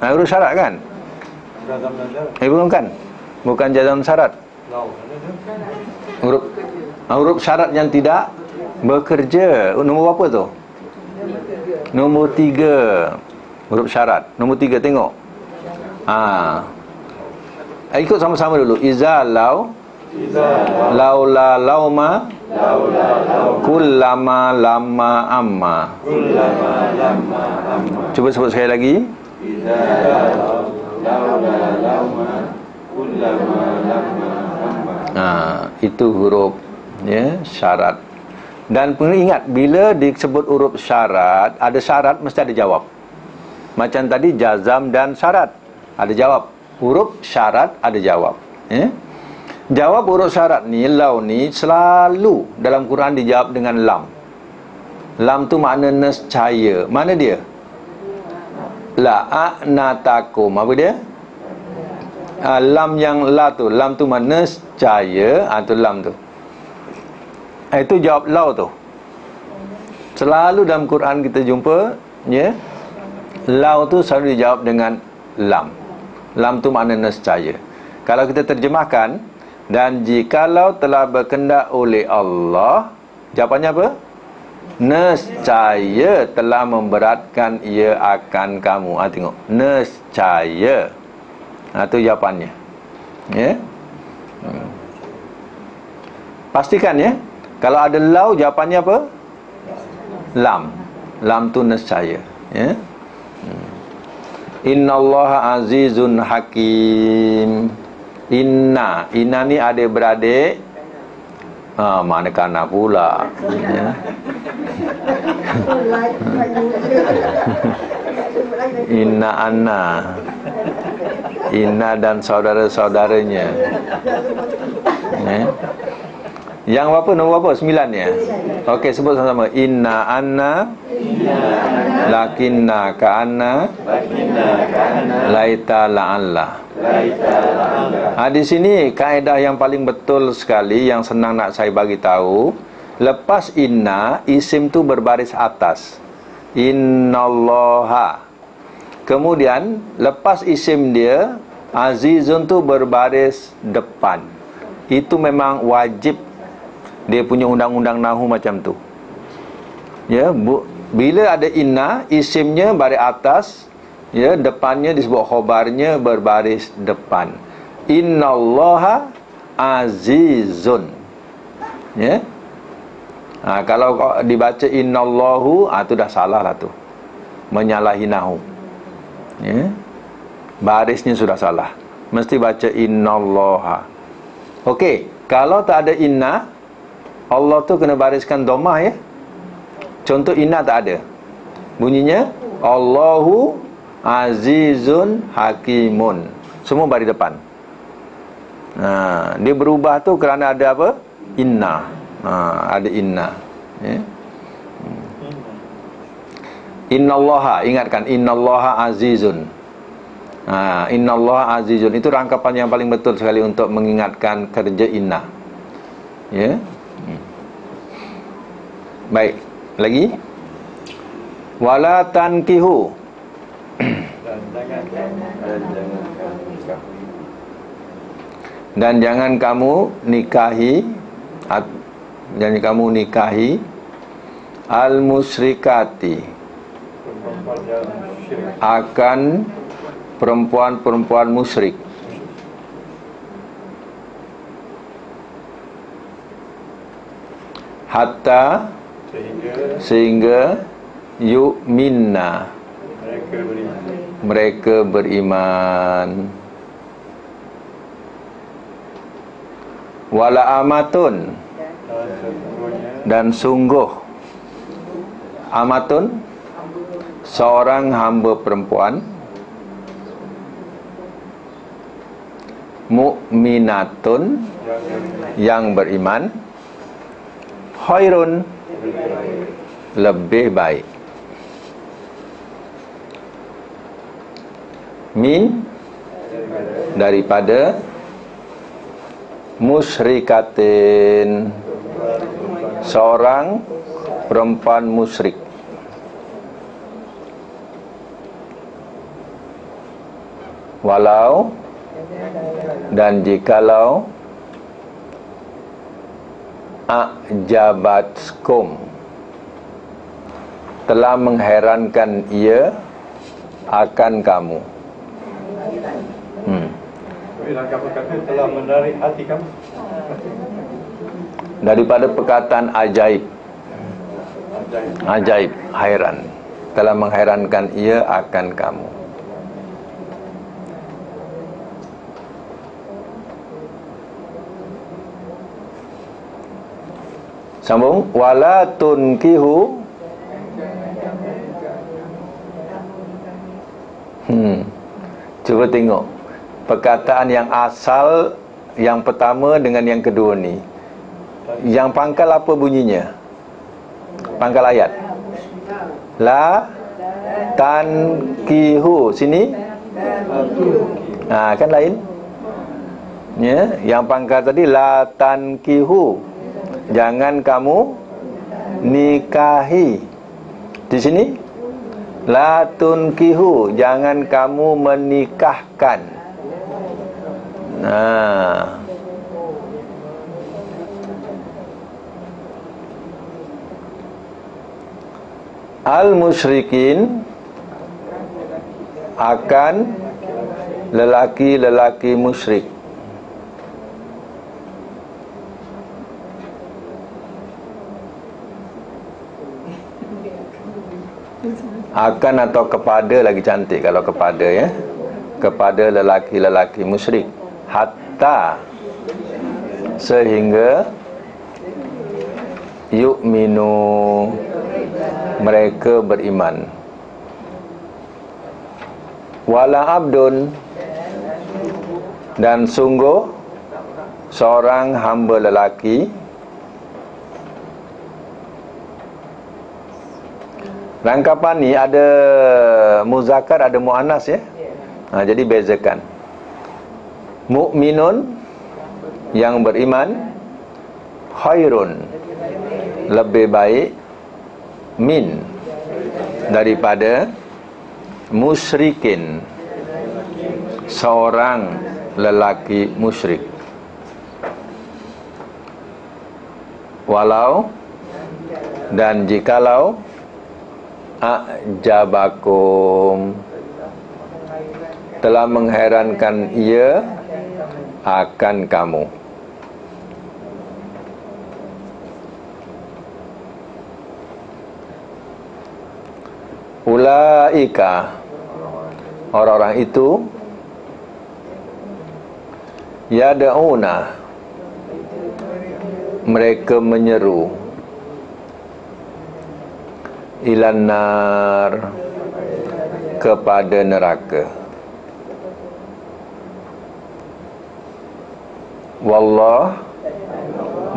Huruf syarat kan? Bukan kan? Bukan jazam syarat. Huruf syarat yang tidak bekerja. Nombor berapa tu? Nombor 3. Huruf syarat. Nombor 3, tengok. Ikut sama-sama dulu. Iza lau, laula lauma, kullama lama amma. Cuba sebut sekali lagi. Iza laula lauma, kullama lama amma. Itu huruf, ya, syarat. Dan ingat, bila disebut huruf syarat, ada syarat mesti ada jawab. Macam tadi jazam dan syarat, ada jawab. Huruf syarat ada jawab. Jawab huruf syarat ni, lau ni, selalu dalam Quran dijawab dengan lam. Lam tu makna nescaya. Mana dia? La'anatakum. Apa dia? Lam yang la tu. Lam tu makna nescaya. Tu lam tu. Itu jawab lau tu. Selalu dalam Quran kita jumpa, ya, lau tu selalu dijawab dengan lam. Lam tu makna nescaya. Kalau kita terjemahkan, dan jikalau telah berkehendak oleh Allah, jawapannya apa? Nescaya telah memberatkan ia akan kamu. Tengok, nescaya. Itu jawapannya. Ya. Pastikan, ya. Kalau ada lau, jawapannya apa? Lam. Lam tu nescaya. Ya. Innallaha azizun hakim. Inna ni adik-beradik. Mana kana pula, ya. Inna dan saudara-saudaranya, ya. Yang berapa? Nombor berapa? 9 ya? Okey, sebut sama-sama. Inna anna, lakinna ka'anna, laita la'alla. Di sini kaedah yang paling betul sekali, yang senang nak saya bagi tahu. Lepas inna, isim tu berbaris atas. Innallaha. Kemudian lepas isim dia, Azizun tu berbaris depan. Itu memang wajib. Dia punya undang-undang nahu macam tu. Ya, bila ada inna, isimnya baris atas, ya, depannya disebut khobarnya berbaris depan. Innallaha azizun. Ya. Kalau dibaca innallahu, tu dah salah lah tu. Menyalahi nahu. Ya. Barisnya sudah salah. Mesti baca innallaha. Okey, kalau tak ada inna, Allah tu kena bariskan dhammah, ya. Contoh inna tak ada. Bunyinya Allahu azizun hakimun. Semua baris depan. Dia berubah tu kerana ada apa? Inna. Ada inna, ya. Innallaha, ingatkan, innallaha azizun. Innallaha azizun, itu rangkapan yang paling betul sekali untuk mengingatkan kerja inna, ya. Baik, lagi wala tankihu, dan jangan kamu nikahi, al musyrikati, akan perempuan-perempuan musyrik, hatta, sehingga yu'minna, mereka beriman. Wala amatun, dan sungguh, amatun, seorang hamba perempuan, mu'minatun, yang beriman, khairun, lebih baik, min, daripada, musyrikatin, seorang perempuan musyrik. Walau, dan jikalau, a'jabatkum, telah mengherankan ia akan kamu. Kata telah menarik hati kamu. Daripada perkataan ajaib. Ajaib, hairan. Telah mengherankan ia akan kamu. Sambung, wala tunkihu, cuba tengok perkataan yang asal yang pertama dengan yang kedua ni. Yang pangkal apa bunyinya? Pangkal ayat. La tankihu. Sini kan lain. Ya, yang pangkal tadi la tankihu, jangan kamu nikahi. Di sini la tunkihu, jangan kamu menikahkan. Al-musyrikin, akan lelaki-lelaki musyrik. Akan atau kepada lagi cantik kalau kepada, ya. Kepada lelaki-lelaki musyrik. Hatta, sehingga yu'minu, mereka beriman. Wala abdun, dan sungguh seorang hamba lelaki. Rangkapan ni ada muzakkar, ada muannas, ya. Jadi bezakan. Mukminun, yang beriman, khairun, lebih baik, min, daripada musyrikin, seorang lelaki musyrik, walau dan jikalau a'jabakum, telah mengherankan ia akan kamu. Ulaika, orang-orang itu, yad'una, mereka menyeru, ilan nar, kepada neraka. Wallah,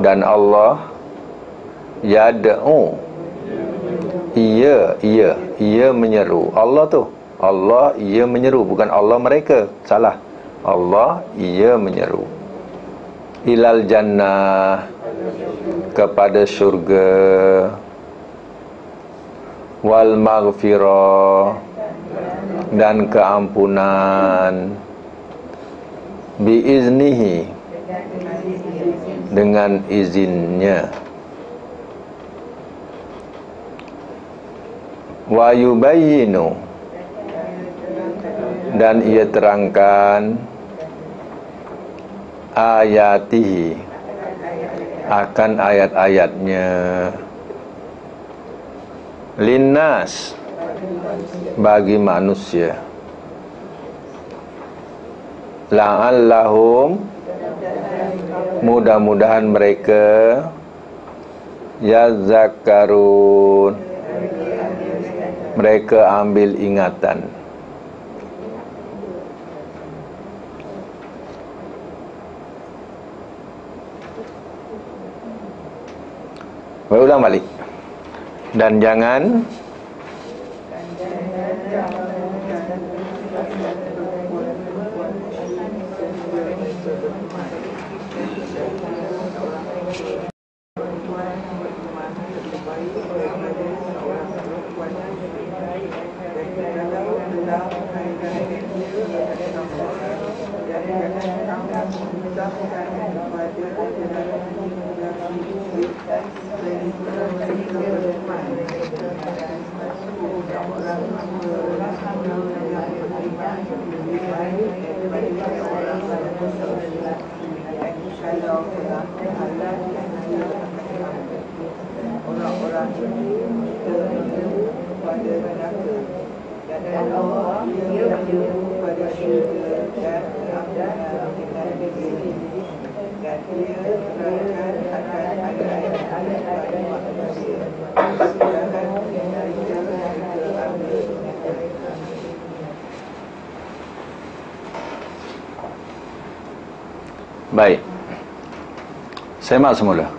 dan Allah, yad'u, ia menyeru. Allah tu, Allah ia menyeru, bukan Allah mereka, salah. Allah ia menyeru, ilal jannah, kepada syurga, wal maghfirah, dan keampunan, biiznihi, dengan izinnya, wa yubayyinu, dan ia terangkan, ayatihi, akan ayat-ayatnya, linnas, bagi manusia, la'allahum, mudah-mudahan mereka, yazakkarun, mereka ambil ingatan. Ulang balik. Dan jangan orang-orang pada neraka, dan Allah menyeru pada syurga dan dengan diri, dan dia menerangkan akan ayat-ayat pada manusia, sedangkan mereka ambil. baik. Saya mak semula.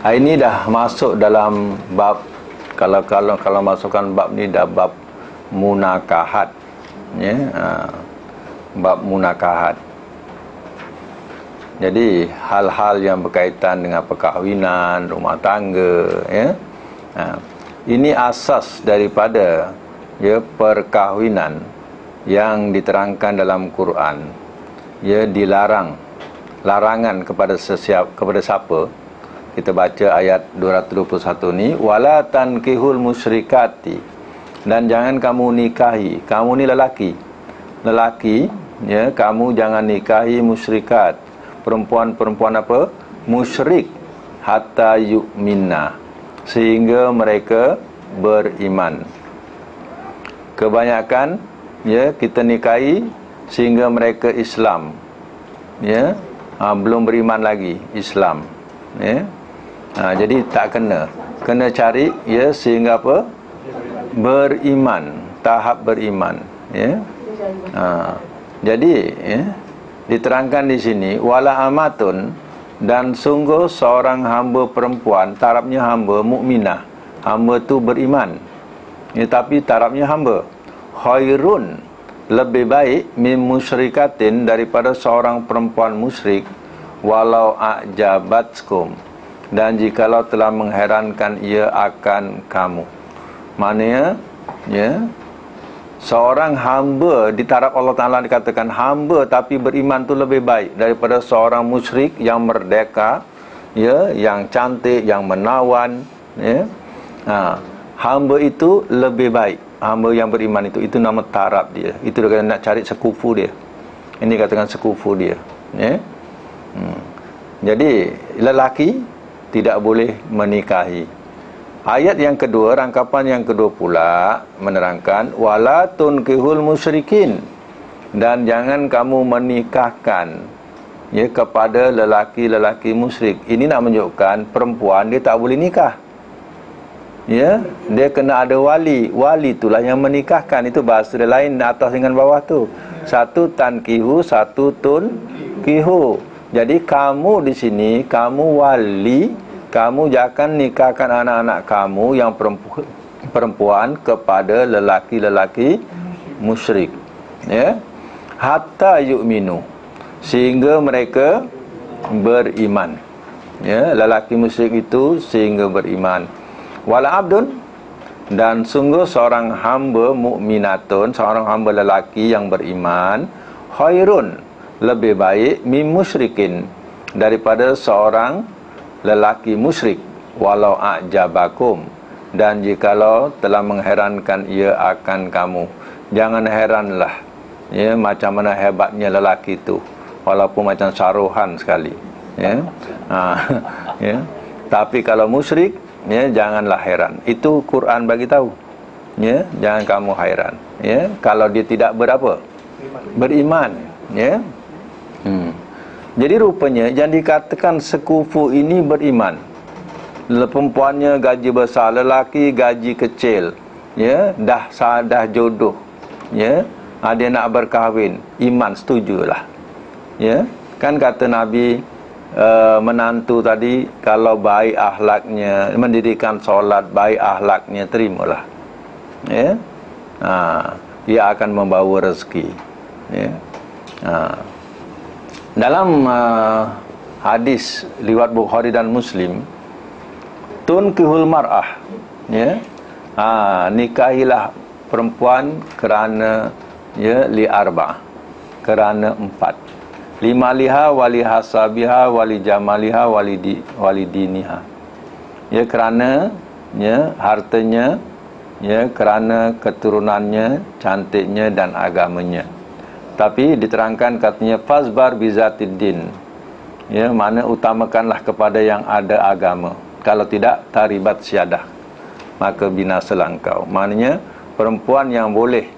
Hari ini dah masuk dalam bab, kalau masukkan bab ni dah bab munakahat, ya, bab munakahat. Jadi hal-hal yang berkaitan dengan perkahwinan, rumah tangga, ya, ini asas daripada, ya, perkahwinan yang diterangkan dalam Quran. Ya, larangan kepada siapa. Kita baca ayat 221 ni, wala tankihul musyrikati, dan jangan kamu nikahi, kamu ni lelaki, ya, kamu jangan nikahi musyrikat, perempuan apa? Musyrik, hatta yu'minna, sehingga mereka beriman. Kebanyakan, ya, kita nikahi sehingga mereka Islam, ya, belum beriman lagi, Islam, ya. Jadi tak kena cari, ya, sehingga apa? Beriman, tahap beriman, ya. Jadi, ya, diterangkan di sini, wala amatun, dan sungguh seorang hamba perempuan, tarafnya hamba, mukminah, hamba tu beriman, ya, tapi tarafnya hamba, khairun, lebih baik, min musyrikatin, daripada seorang perempuan musyrik, walau a'jabatkum, dan jikalau telah mengherankan ia akan kamu. Maknanya, ya, Seorang hamba di taraf Allah Ta'ala dikatakan hamba tapi beriman tu lebih baik daripada seorang musyrik yang merdeka, ya, yang cantik, yang menawan, ya. Hamba itu lebih baik. Hamba yang beriman itu nama taraf dia. Itu dia kata nak cari sekufu dia. Ini katakan sekufu dia, ya. Jadi lelaki tidak boleh menikahi. Ayat yang kedua, rangkapan yang kedua pula menerangkan wala tunkihul musyrikin, dan jangan kamu menikahkan, ya, kepada lelaki-lelaki musyrik. Ini nak menunjukkan perempuan dia tak boleh nikah. Ya, dia kena ada wali. Wali itulah yang menikahkan. Itu bahasa dia lain atas dengan bawah tu. Satu tankihu, satu tunkihu. Jadi kamu di sini, kamu wali, kamu jangan nikahkan anak-anak kamu yang perempuan kepada lelaki-lelaki musyrik, ya, hatta yu'minu, sehingga mereka beriman, ya, lelaki musyrik itu sehingga beriman. Wala abdun, dan sungguh seorang hamba mukminatun, seorang hamba lelaki yang beriman, khairun, lebih baik mim musyrikin, daripada seorang lelaki musyrik, walau a'jabakum, dan jikalau telah mengherankan ia akan kamu. Jangan heranlah, ya, macam mana hebatnya lelaki itu, walaupun macam saruhan sekali, ya. Ya. Tapi kalau musyrik, ya, janganlah heran. Itu Quran bagi tahu, ya, jangan kamu heran, ya, kalau dia tidak beriman, ya. Jadi rupanya yang dikatakan sekufu ini beriman. Perempuannya gaji besar, lelaki gaji kecil, ya, dah jodoh, ya, dia nak berkahwin, iman setujulah, ya. Kan kata Nabi, menantu tadi kalau baik akhlaknya, mendirikan solat, baik akhlaknya, terimalah, ya. Dia akan membawa rezeki, ya. Dalam hadis riwayat Bukhari dan Muslim, tunkihul mar'ah, ya, nikahilah perempuan kerana, ya, li arba', kerana 4. Lima liha wali hasabiha wali jamaliha wali diniha, ya, kerana, ya, hartanya, ya, kerana keturunannya, cantiknya dan agamanya. Tapi diterangkan katanya fasbar bizatiddin, ya, mana utamakanlah kepada yang ada agama. Kalau tidak, taribat syadah, maka binasalah engkau. Maknanya perempuan yang boleh,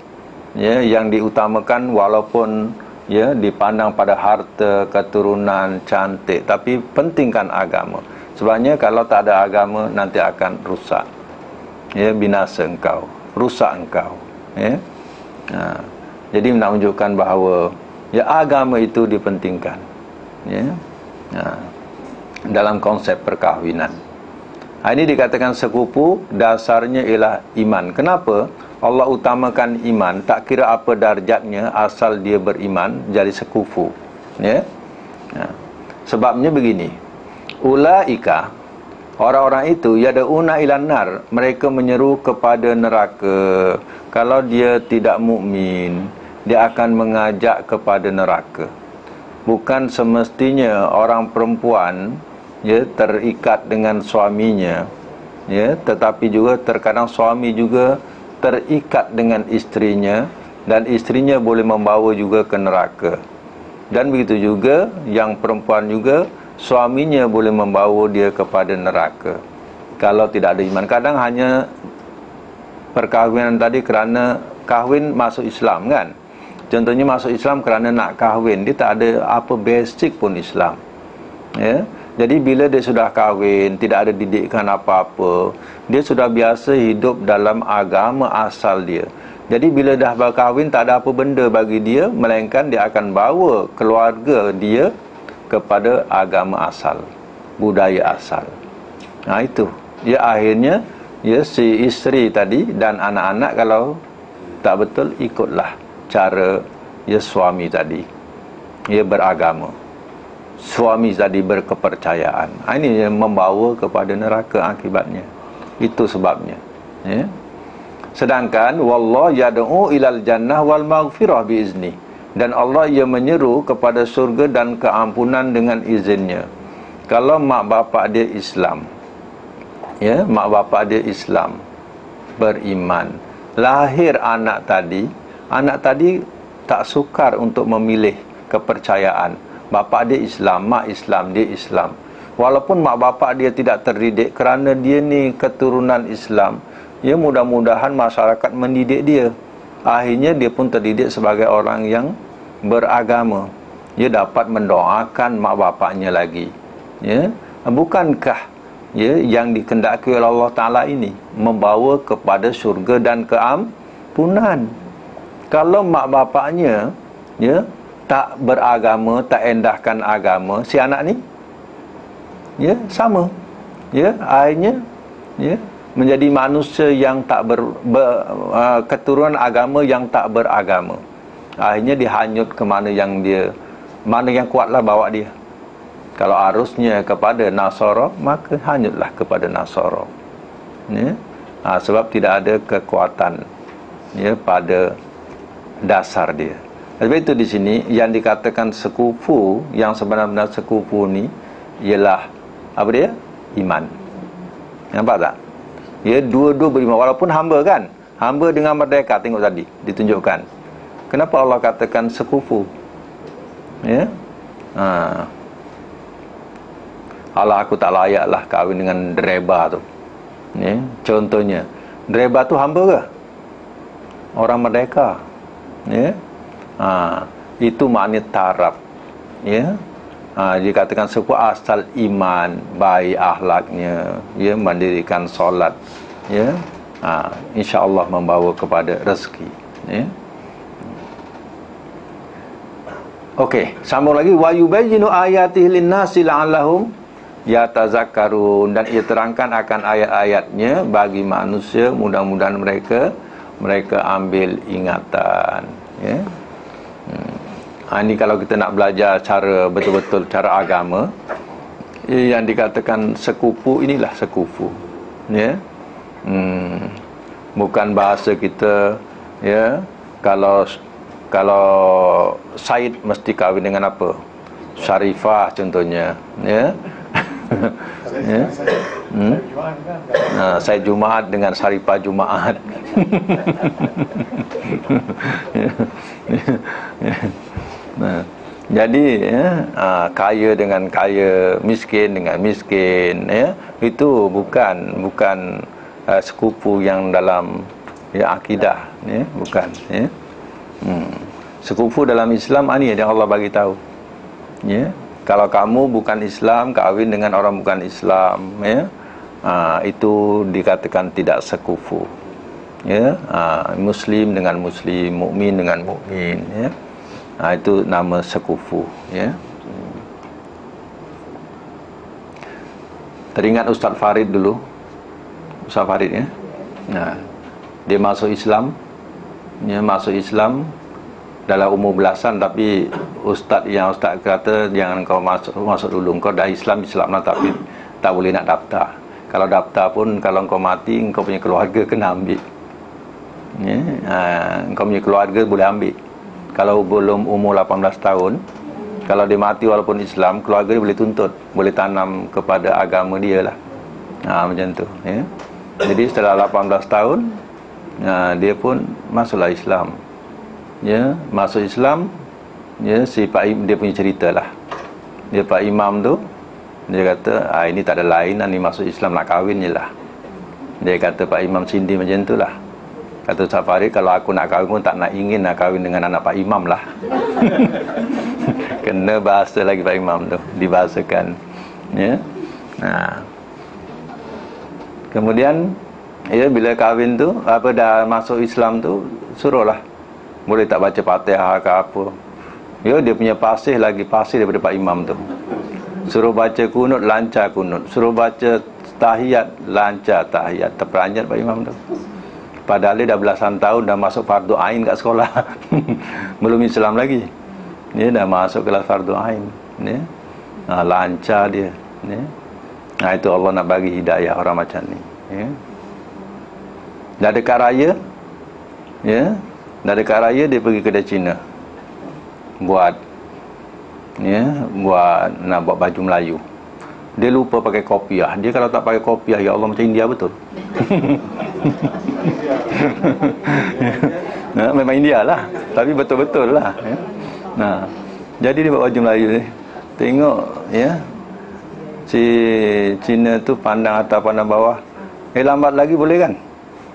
ya, yang diutamakan walaupun, ya, dipandang pada harta, keturunan, cantik, tapi pentingkan agama. Sebabnya kalau tak ada agama nanti akan rusak, ya, binasa engkau, rusak engkau, ya. Jadi nak menunjukkan bahawa, ya, agama itu dipentingkan, ya, dalam konsep perkahwinan. Ini dikatakan sekufu, dasarnya ialah iman. Kenapa Allah utamakan iman? Tak kira apa darjatnya, asal dia beriman, jadi sekufu, ya. Sebabnya begini, ulaika, orang-orang itu, yad'una ilan nar, mereka menyeru kepada neraka. Kalau dia tidak mukmin, dia akan mengajak kepada neraka. Bukan semestinya orang perempuan, ya, terikat dengan suaminya, ya, tetapi juga terkadang suami juga terikat dengan istrinya, dan istrinya boleh membawa juga ke neraka. Dan begitu juga yang perempuan juga, suaminya boleh membawa dia kepada neraka kalau tidak ada iman. Kadang hanya perkahwinan tadi kerana kahwin masuk Islam, kan. Contohnya masuk Islam kerana nak kahwin, dia tak ada apa basic pun Islam, ya. Jadi bila dia sudah kahwin, tidak ada didikan apa-apa, dia sudah biasa hidup dalam agama asal dia. Jadi bila dah berkahwin, tak ada apa benda bagi dia, melainkan dia akan bawa keluarga dia kepada agama asal, budaya asal. Itu, ya, akhirnya, ya, si isteri tadi dan anak-anak kalau tak betul, ikutlah cara, ya, suami tadi, ya, beragama. Suami tadi berkepercayaan. Ini yang membawa kepada neraka akibatnya. Itu sebabnya, ya. Sedangkan wallahu yad'u ilal jannah wal maghfirah biizni. Dan Allah ia menyeru kepada surga dan keampunan dengan izinnya. Kalau mak bapak dia Islam, ya, mak bapak dia Islam, beriman, lahir anak tadi tak sukar untuk memilih kepercayaan. Bapa dia Islam, mak Islam, dia Islam. Walaupun mak bapak dia tidak terdidik, kerana dia ni keturunan Islam, ya, mudah-mudahan masyarakat mendidik dia. Akhirnya dia pun terdidik sebagai orang yang beragama. Dia dapat mendoakan mak bapaknya lagi. Ya, bukankah, ya, yang dikehendaki oleh Allah Ta'ala ini membawa kepada syurga dan keampunan? Kalau mak bapaknya, ya, tak beragama, tak endahkan agama, si anak ni, ya, sama, ya, akhirnya, ya, menjadi manusia yang tak keturunan agama yang tak beragama. Akhirnya dihanyut ke mana yang kuatlah bawa dia. Kalau arusnya kepada Nasara, maka hanyutlah kepada Nasara, ya. Sebab tidak ada kekuatan, ya, pada dasar dia. Sebab itu di sini yang dikatakan sekufu, yang sebenar-benar sekufu ni ialah apa dia? Iman. Nampak tak? Ya, dua-dua beriman. Walaupun hamba kan, hamba dengan merdeka, tengok tadi ditunjukkan. Kenapa Allah katakan sekufu? Ya, Allah, aku tak layaklah kahwin dengan dereba tu. Ya, contohnya, dereba tu hamba ke? Orang merdeka. Ya. Itu maknanya taraf. Ya. Dikatakan sebuah asal iman, baik akhlaknya, ya, mendirikan solat, ya, insya-Allah membawa kepada rezeki, ya. Okey, sambung lagi, wa yubayyinu ayatihi lin-nasi la'allahum yatazakkarun, dan ia terangkan akan ayat-ayatnya bagi manusia, mudah-mudahan mereka ambil ingatan, ya. Ini kalau kita nak belajar cara betul-betul cara agama, yang dikatakan sekufu, inilah sekufu, ya. Bukan bahasa kita, ya, kalau Said mesti kahwin dengan apa? Syarifah contohnya, ya. Ya. Said Jumaat dengan Syarifah Jumaat. Jadi, ya, kaya dengan kaya, miskin dengan miskin, ya, itu bukan sekufu yang dalam, ya, akidah, ya, bukan, ya. Sekufu dalam Islam ini yang Allah bagi tahu, ya. Kalau kamu bukan Islam, kahwin dengan orang bukan Islam, ya, itu dikatakan tidak sekufu, ya. Muslim dengan Muslim, mukmin dengan mukmin, ya. Itu nama sekufu, ya. Teringat Ustaz Farid dulu, Ustaz Farid, ya. Dia masuk Islam, ya, masuk Islam dalam umur belasan, tapi ustaz kata jangan kau masuk dulu, kau dah Islam lah, tapi tak boleh nak daftar. Kalau daftar pun, kalau kau mati, kau punya keluarga kena ambil, ya. Kau punya keluarga boleh ambil. Kalau belum umur 18 tahun, kalau dia mati walaupun Islam, keluarga dia boleh tuntut, boleh tanam kepada agama dia lah. Macam tu, ya. Jadi setelah 18 tahun, dia pun masuklah Islam, ya. Masuk Islam, ya, dia punya cerita lah. Dia Pak Imam tu, dia kata, ini tak ada lain, ni masuk Islam nak kahwin je lah. Dia kata Pak Imam Sindi macam tu lah. Kata Ustaz Farid, kalau aku nak kahwin pun tak nak ingin nak kahwin dengan anak Pak Imam lah. Kena bahasa lagi Pak Imam tu, dibahasakan, ya. Kemudian, ya, bila kahwin tu, dah masuk Islam tu, suruhlah, boleh tak baca Fatihah ke apa, ya. Dia punya pasih lagi pasih daripada Pak Imam tu. Suruh baca kunut, lancar kunut. Suruh baca tahiyat, lancar tahiyat. Terperanjat Pak Imam tu. Padahal dia dah belasan tahun dah masuk fardu ain kat sekolah. Belum Islam lagi, dia dah masuk kelas fardu ain, ya. Lancar dia, ya. Itu Allah nak bagi hidayah orang macam ni, ya. Dah dekat raya, ya, dah dekat raya dia pergi kedai Cina. Buat nak buat baju Melayu. Dia lupa pakai kopiah. Dia kalau tak pakai kopiah, ya Allah, macam India betul. Memang India lah, tapi betul-betul lah, ya. Nah, jadi dia buat baju Melayu ni. Tengok, ya, si Cina tu pandang atas pandang bawah. Lambat lagi boleh kan,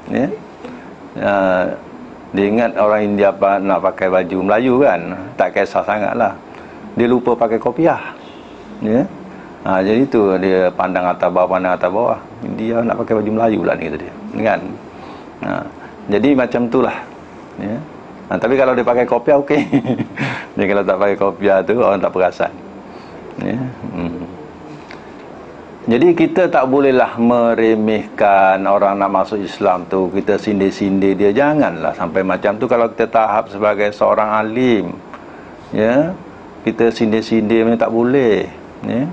ya. Dia ingat orang India nak pakai baju Melayu kan, tak kisah sangat lah. Dia lupa pakai kopiah, ya. Jadi tu dia pandang atas bawah, dia nak pakai baju Melayu lah ni, kata dia, kan. Jadi macam tu lah, ya. Tapi kalau dia pakai kopiah, okey. Dia kalau tak pakai kopiah tu, orang tak perasan, ya. Jadi kita tak bolehlah meremehkan orang nak masuk Islam tu, kita sindir-sindir dia. Janganlah sampai macam tu. Kalau kita tahap sebagai seorang alim, ya, kita sindir-sindir memang tak boleh, ya.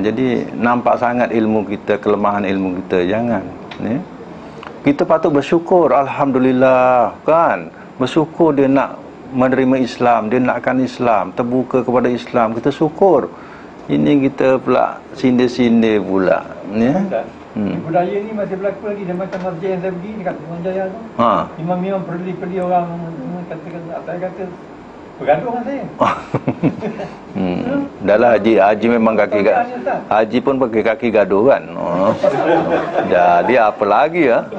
Jadi nampak sangat ilmu kita, kelemahan ilmu kita. Jangan, ya. Kita patut bersyukur, alhamdulillah, kan. Bersyukur dia nak menerima Islam, dia nakkan Islam, terbuka kepada Islam. Kita syukur. Ini kita pula sindir-sindir pula, ya. Budaya ni masih berlaku lagi. Dan macam masjid yang saya pergi dekat Puan Jaya tu, imam perli orang kata bergaduh dengan saya. Dah lah Haji memang Haji pun pakai kaki gaduh kan. Jadi apa lagi, ya?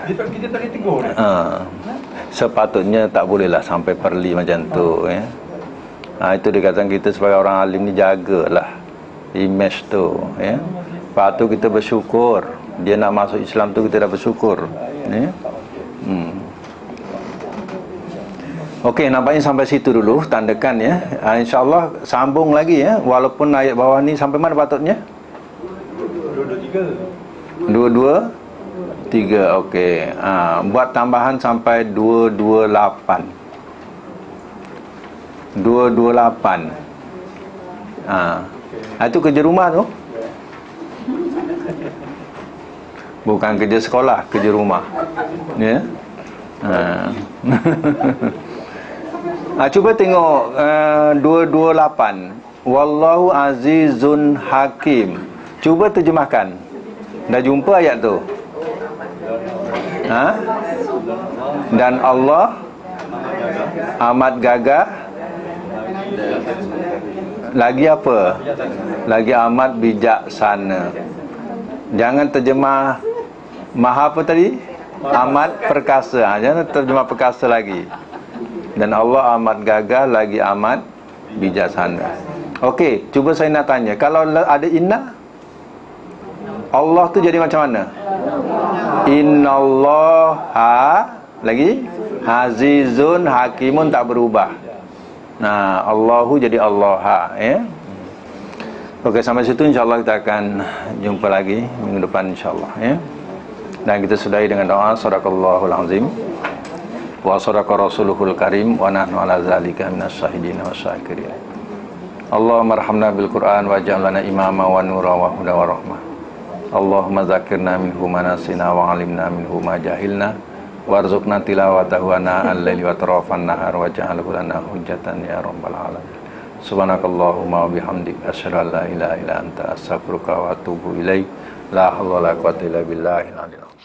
Kita tak ditegur. Sepatutnya tak bolehlah sampai perli macam tu, ya. Itu dikatakan kita sebagai orang alim ni, jagalah image tu, ya. Lepas tu kita bersyukur. Dia nak masuk Islam tu, kita dah bersyukur, ya. Okey, nampaknya sampai situ dulu, tandakan, ya. InsyaAllah sambung lagi, ya. Walaupun ayat bawah ni sampai mana patutnya? 223. Okey. Buat tambahan sampai 228. 228. Itu kerja rumah tu. Bukan kerja sekolah, kerja rumah, ya. Cuba tengok 228. Wallahu azizun hakim. Cuba terjemahkan. Dah jumpa ayat tu? Dan Allah amat gagah. Lagi apa? Lagi amat bijaksana. Jangan terjemah maha apa tadi? Amat perkasa. Jangan terjemah perkasa lagi. Dan Allah amat gagah, lagi amat bijaksana. Okey, cuba saya nak tanya, kalau ada inna, Allah tu jadi macam mana? Innallaha, lagi azizun hakimun, tak berubah. Allahu jadi Allaha, ya. Okey, sampai situ insya-Allah kita akan jumpa lagi minggu depan insya-Allah, ya. Dan kita sudahi dengan doa sadaqallahul azim wa sadaqa rasuluhul karim wa nahnu ala zalika minasyahidin wasyakirin. Allahumma arhamna bil Qur'an waj'alna imama wa nura wa huda wa rahmah. Allahumma zakirna minhu ma nasina wa 'allimna minhu ma jahilna warzuqna tilawatahu ana al-laili wa tarafan nahar waj'alhu lana hujjatan ya rabbal alamin. Subhanakallahumma wa bihamdik asyhadu an la ilaha illa anta astaghfiruka wa atubu ilaik. La haula wala quwwata illa billahil aliyyil azim.